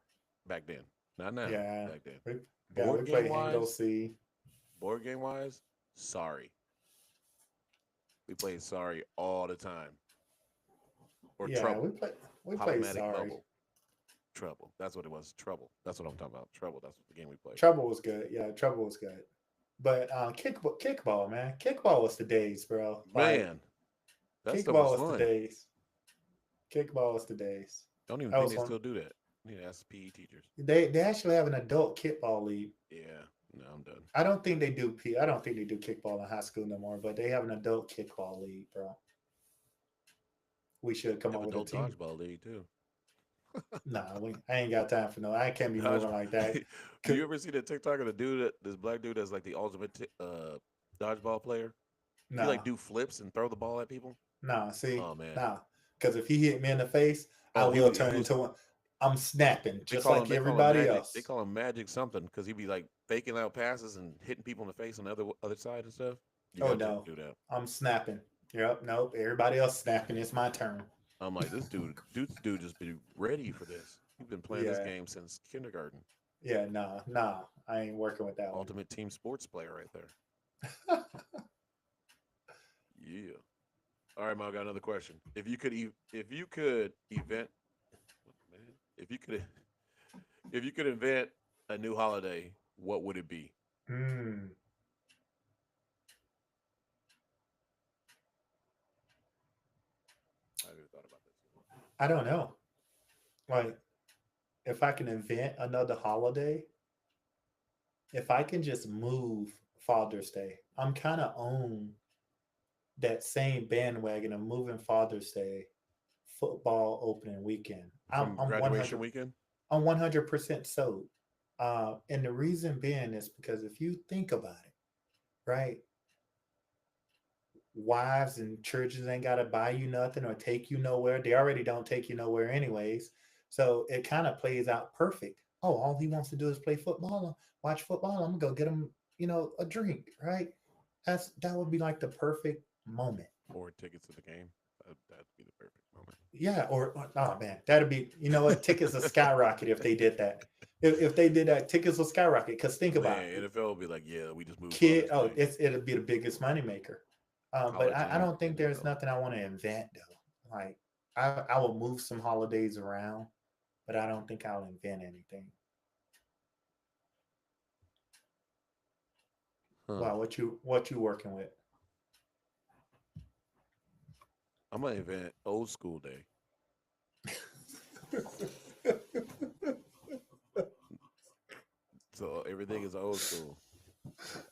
back then. Not now, yeah. back then. We, yeah, we Board game play Hango wise, C. board game wise, sorry. We played sorry all the time. Or Yeah, trouble. we play Pop-O-Matic Sorry. bubble. Trouble. That's what it was. Trouble. That's what I'm talking about. Trouble. That's the game we played. Trouble was good. Yeah, Trouble was good. But kickball, man, kickball was the days, bro. Like Man, that stuff kickball was was the fun. days. Kickball was the days. Don't even That think was they one. still do that. You need to ask PE teachers. They actually have an adult kickball league. Yeah. No, I'm done. I don't think they do. I don't think they do kickball in high school no more. But they have an adult kickball league, bro. We should They come have up with a adult team. dodgeball league too. Nah, I ain't got time for no. I can't be Dodge. moving like that. Do you ever see the TikTok of the dude that this black dude that's like the ultimate dodgeball player? He like Nah, do flips and throw the ball at people. nah. See, Oh man. nah. Because if he hit me in the face, I Oh, will he turn was. into one. I'm snapping They just call like him. They call him everybody magic. They else. call him magic something because he'd be like faking out passes and hitting people in the face on the other side and stuff. You Oh got to check no, the dude out. I'm snapping. Yep, nope. Everybody else snapping. It's my turn. I'm like, this dude just be ready for this. He's been playing this Yeah, game since kindergarten. yeah. Nah, nah. I ain't working with that one. Ultimate team sports player right there. Yeah. All right, Mo, I got another question. If you could event, man, if you could, if you could invent a new holiday, what would it be? Hmm. I haven't thought about this. I don't know. Like, if I can invent another holiday, if I can just move Father's Day, I'm kind of on that same bandwagon of moving Father's Day, football opening weekend. I'm From I'm graduation 100 weekend. I'm 100% sold. And the reason being is because if you think about it, right, wives and churches ain't got to buy you nothing or take you nowhere. They already don't take you nowhere anyways. So it kind of plays out perfect. Oh, all he wants to do is play football, watch football. I'm gonna go get him, a drink, right? That would be like the perfect moment. Or tickets to the game. That'd be the perfect moment. Yeah, or oh man, that'd be, you know what? Tickets will skyrocket if they did that. If they did that, tickets will skyrocket. Because think about Man, it, NFL will be like, yeah, we just moved kid. Father's Oh, Day. it'll be the biggest moneymaker. But I College don't think and there's NFL. nothing I want to invent though. Like I will move some holidays around, but I don't think I'll invent anything. Huh. Wow, what you working with? I'm gonna invent old school day. So everything is old school.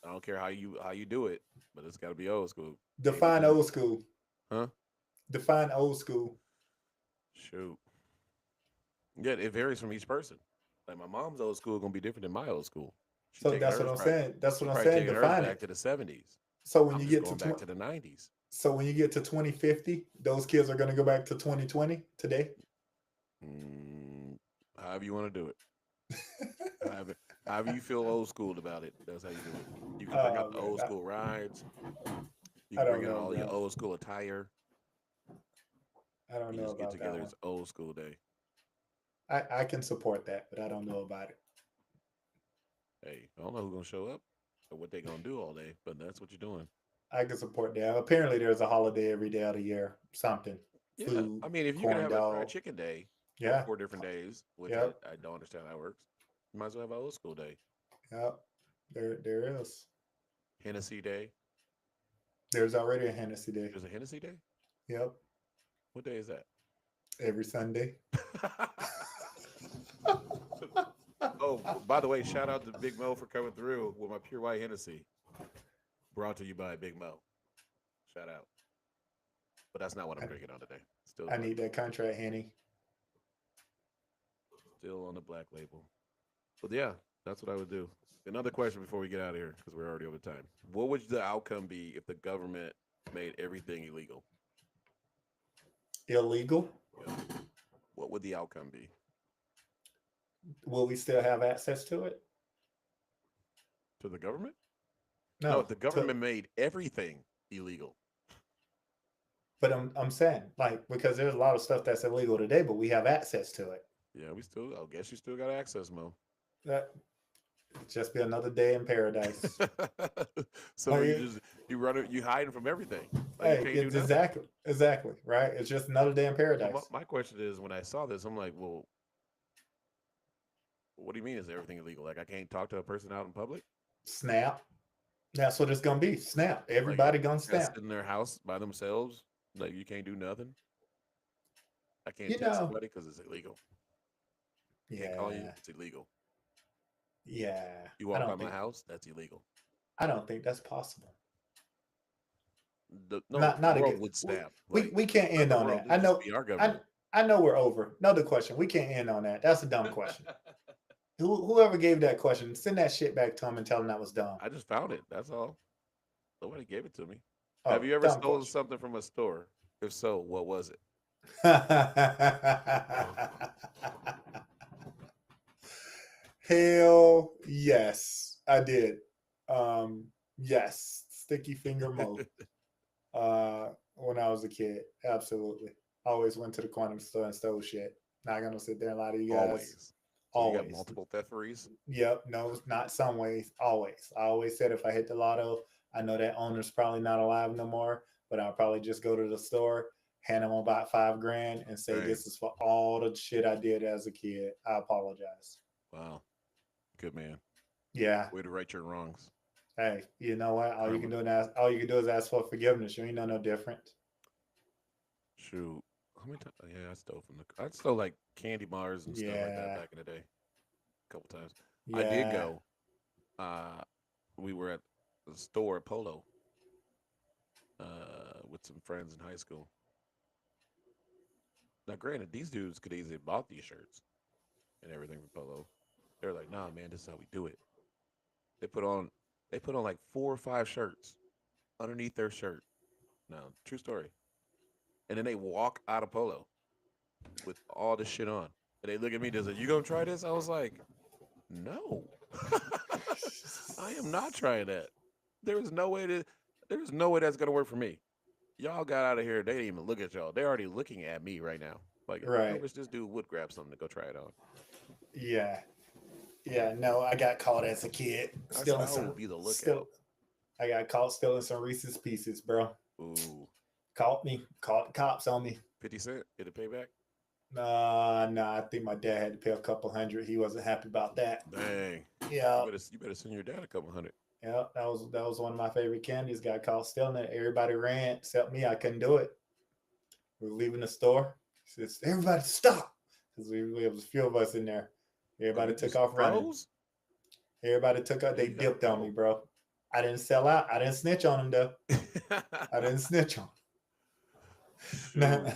I don't care how you do it, but it's got to be old school. Can't be Define new. old school. Huh? Define old school. Shoot. Yeah, it varies from each person. Like my mom's old school gonna be different than my old school. She So taking that's what hers I'm probably saying. That's she what I'm probably saying. taking hers Define back it. to the 70s. So when I'm you just get to going back to the 90s. so when you get to 2050, those kids are going to go back to 2020 today. Mm, however you want to do it. However, however you feel old school about it, that's how you do it. You can bring out Oh the man, old school rides. You I can don't bring out know, all your bro. old school attire. I don't You know just get about that together. one. It's old school day. I can support that, but I don't know about it. Hey, I don't know who's gonna show up or what they gonna do all day, but that's what you're doing. I can support that. Apparently, there's a holiday every day of the year. Something, Yeah, food, I mean, if you're gonna corn have a fried dog. chicken day for Yeah, 4 different days, which I, yep, I don't understand how it works, you might as well have an old school day. yep. There is. Hennessy day. There's already a Hennessy day. There's a Hennessy day. Yep, What day is that? every Sunday. Oh, by the way, shout out to Big Mo for coming through with my pure white Hennessy. Brought to you by Big Mo. Shout out. But that's not what I'm I, drinking on today. Still I black. need that contract, Henny. Still on the black label. But yeah, that's what I would do. Another question before we get out of here, because we're already over time. What would the outcome be if the government made everything illegal? Illegal? Yeah. What would the outcome be? Will we still have access to it? To the government? No, No. the To government made everything illegal. But I'm saying, like, because there's a lot of stuff that's illegal today, but we have access to it. Yeah, I guess you still got access, Mo. That just be another day in paradise. So Like, you hiding from everything. Like you hey, can't do it's nothing. exactly, right? It's just another day in So my, paradise. my question is, when I saw this, I'm like, well, what do you mean is everything illegal? Like I can't talk to a person out in public? Snap. That's what it's gonna be. Snap. Like Everybody gonna everybody got to snap. sit in their house by themselves? Like you can't do nothing? I can't You text know, somebody because it's illegal. Can't call you? yeah, It's illegal. yeah. You walk by my house? That's illegal. I don't think that's possible. No, Not the not world again. would snap. We Like we can't run end the on world. that. It would just be our I government. I know we're over. Another question. We can't end on that. That's a dumb question. Whoever gave that question, send that shit back to him and tell him that was dumb. I just found it. That's all. Nobody gave it to me. Have Oh, you ever dumb stolen question. something from a store? If so, what was it? Hell yes, I did. Yes, sticky finger mo. When I was a kid, absolutely. Always went to the quantum store and stole shit. Not gonna sit there and lie to you guys. Always. So you got Always. multiple thefteries? Yep. No, not some ways. Always. I always said if I hit the lotto, I know that owner's probably not alive no more, but I'll probably just go to the store, hand him about $5,000, and say Dang. this is for all the shit I did as a kid. I apologize. Wow. Good man. Yeah. Way to right your wrongs. Hey, you know what? All you Karma. can do is all you can do is ask for forgiveness. You ain't know no different. Shoot. How many times? Yeah, I stole like candy bars and stuff like that Yeah. back in the day. A couple times. I did Yeah. go. We were at the store at Polo with some friends in high school. Now, granted, these dudes could easily have bought these shirts and everything from Polo. They're like, nah, man, this is how we do it. They put on like 4 or 5 shirts underneath their shirt. Now, true story. And then they walk out of Polo with all this shit on. And they look at me, just like, you gonna try this? I was like, no. I am not trying that. There is no way that's gonna work for me. y'all got out of here. They didn't even look at y'all. They're already looking at me right now. Like, I Right. wish this dude would grab something to go try it on. Yeah. Yeah. No, I got caught as a kid I said, stealing I will some. be the Still, lookout. I got caught stealing some Reese's Pieces, bro. Ooh, Caught me. Caught the cops on me. 50 Cent, did it pay back? Nah. I think my dad had to pay a couple hundred. He wasn't happy about that. Dang. Yeah. You better send your dad a couple hundred. Yeah. That was one of my favorite candies. Got caught stealing it. Everybody ran except me. I couldn't do it. We were leaving the store. He says, "Everybody stop!" Because there was a few of us in there. Oh, Everybody you took just off running. froze? Everybody took out. Man, They you gotta dipped on me, go. bro. I didn't sell out. I didn't snitch on them though. I didn't snitch on them. Shoot.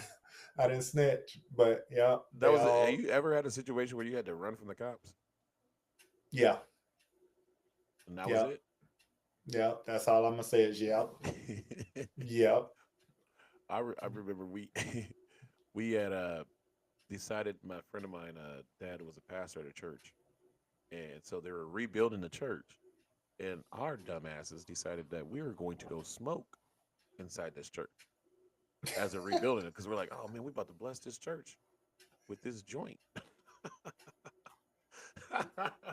I didn't snitch. But yeah, That they was it. Have all you ever had a situation where you had to run from the cops? yeah, And that was yeah, it? yeah. That's all I'm gonna say is yeah, yeah. I remember we had decided, my friend of mine, dad was a pastor at a church, and so they were rebuilding the church, and our dumbasses decided that we were going to go smoke inside this church as they're rebuilding it, because we're like, oh man, we about to bless this church with this joint.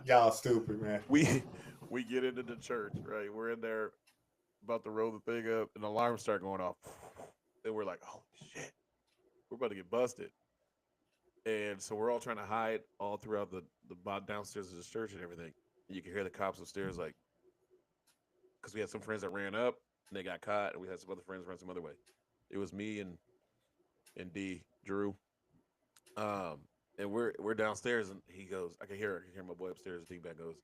Y'all stupid, man. we we get into the church, right? We're in there about to roll the thing up, and alarms start going off, and we're like, oh shit, we're about to get busted. And so we're all trying to hide all throughout the downstairs of the church and everything. And you can hear the cops upstairs, like, because we had some friends that ran up and they got caught, and we had some other friends run some other way. It was me and D Drew, um, and we're downstairs, and he goes, I can hear my boy upstairs. D back goes,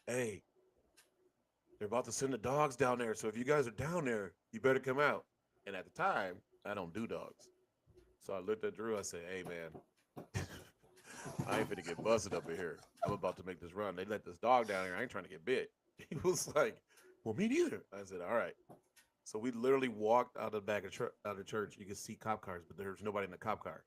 hey, they're about to send the dogs down there, so if you guys are down there, you better come out. And at the time, I don't do dogs, so I looked at Drew. I said, hey man. I ain't finna get busted up in here. I'm about to make this run. They let this dog down here. I ain't trying to get bit. He was like, well, me neither. I said, all right. So we literally walked out of the back of out of the church. You could see cop cars, but there's nobody in the cop car.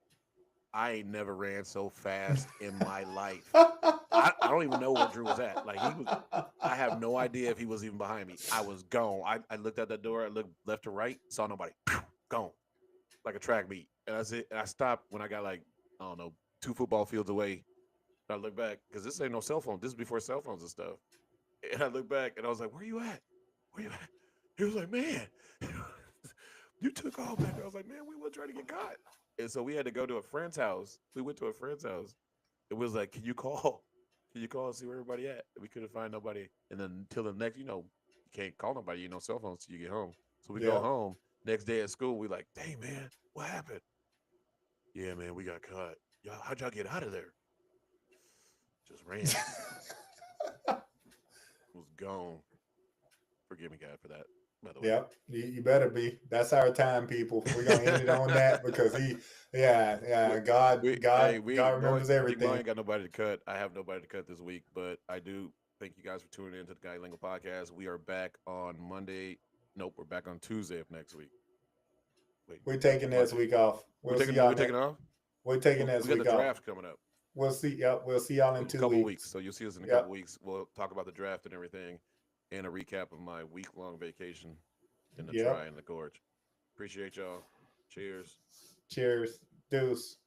I ain't never ran so fast in my life. I don't even know where Drew was at. Like, he was, I have no idea if he was even behind me. I was gone. I looked at that door. I looked left to right, saw nobody. Gone. Like a track meet. And that's it. And I stopped when I got like, I don't know, 2 football fields away. I look back, because this ain't no cell phone. This is before cell phones and stuff. And I look back and I was like, where you at? Where you at? He was like, man, you took off back there. I was like, man, we were trying to get caught. And so we had to go to a friend's house. We went to a friend's house. It was like, can you call? Can you call and see where everybody at? We couldn't find nobody. And then until the next, you can't call nobody, cell phones till you get home. So we go Yeah. home. Next day at school, we like, dang, man, what happened? Yeah, man, we got caught. Y'all, how'd y'all get out of there? Just ran. Was gone. Forgive me, God, for that. By the way. Yep, you better be. That's our time, people. We're gonna end it on that because yeah. God, God, God remembers Big Mo everything. ain't got nobody to cut. I have nobody to cut this week, but I do thank you guys for tuning in to the Guy Lingo podcast. We are back on Monday. Nope, we're back on Tuesday of next week. Wait, We're taking Monday. this week off. We're We'll see taking y'all we're taking off. We're taking this We got the week off. draft coming up. We'll see. Yep, we'll see y'all in A 2 couple weeks. weeks. So you'll see us in a Yep. couple weeks. We'll talk about the draft and everything, and a recap of my week-long vacation in the Yep. Tri and the Gorge. Appreciate y'all. Cheers. Cheers. Deuce.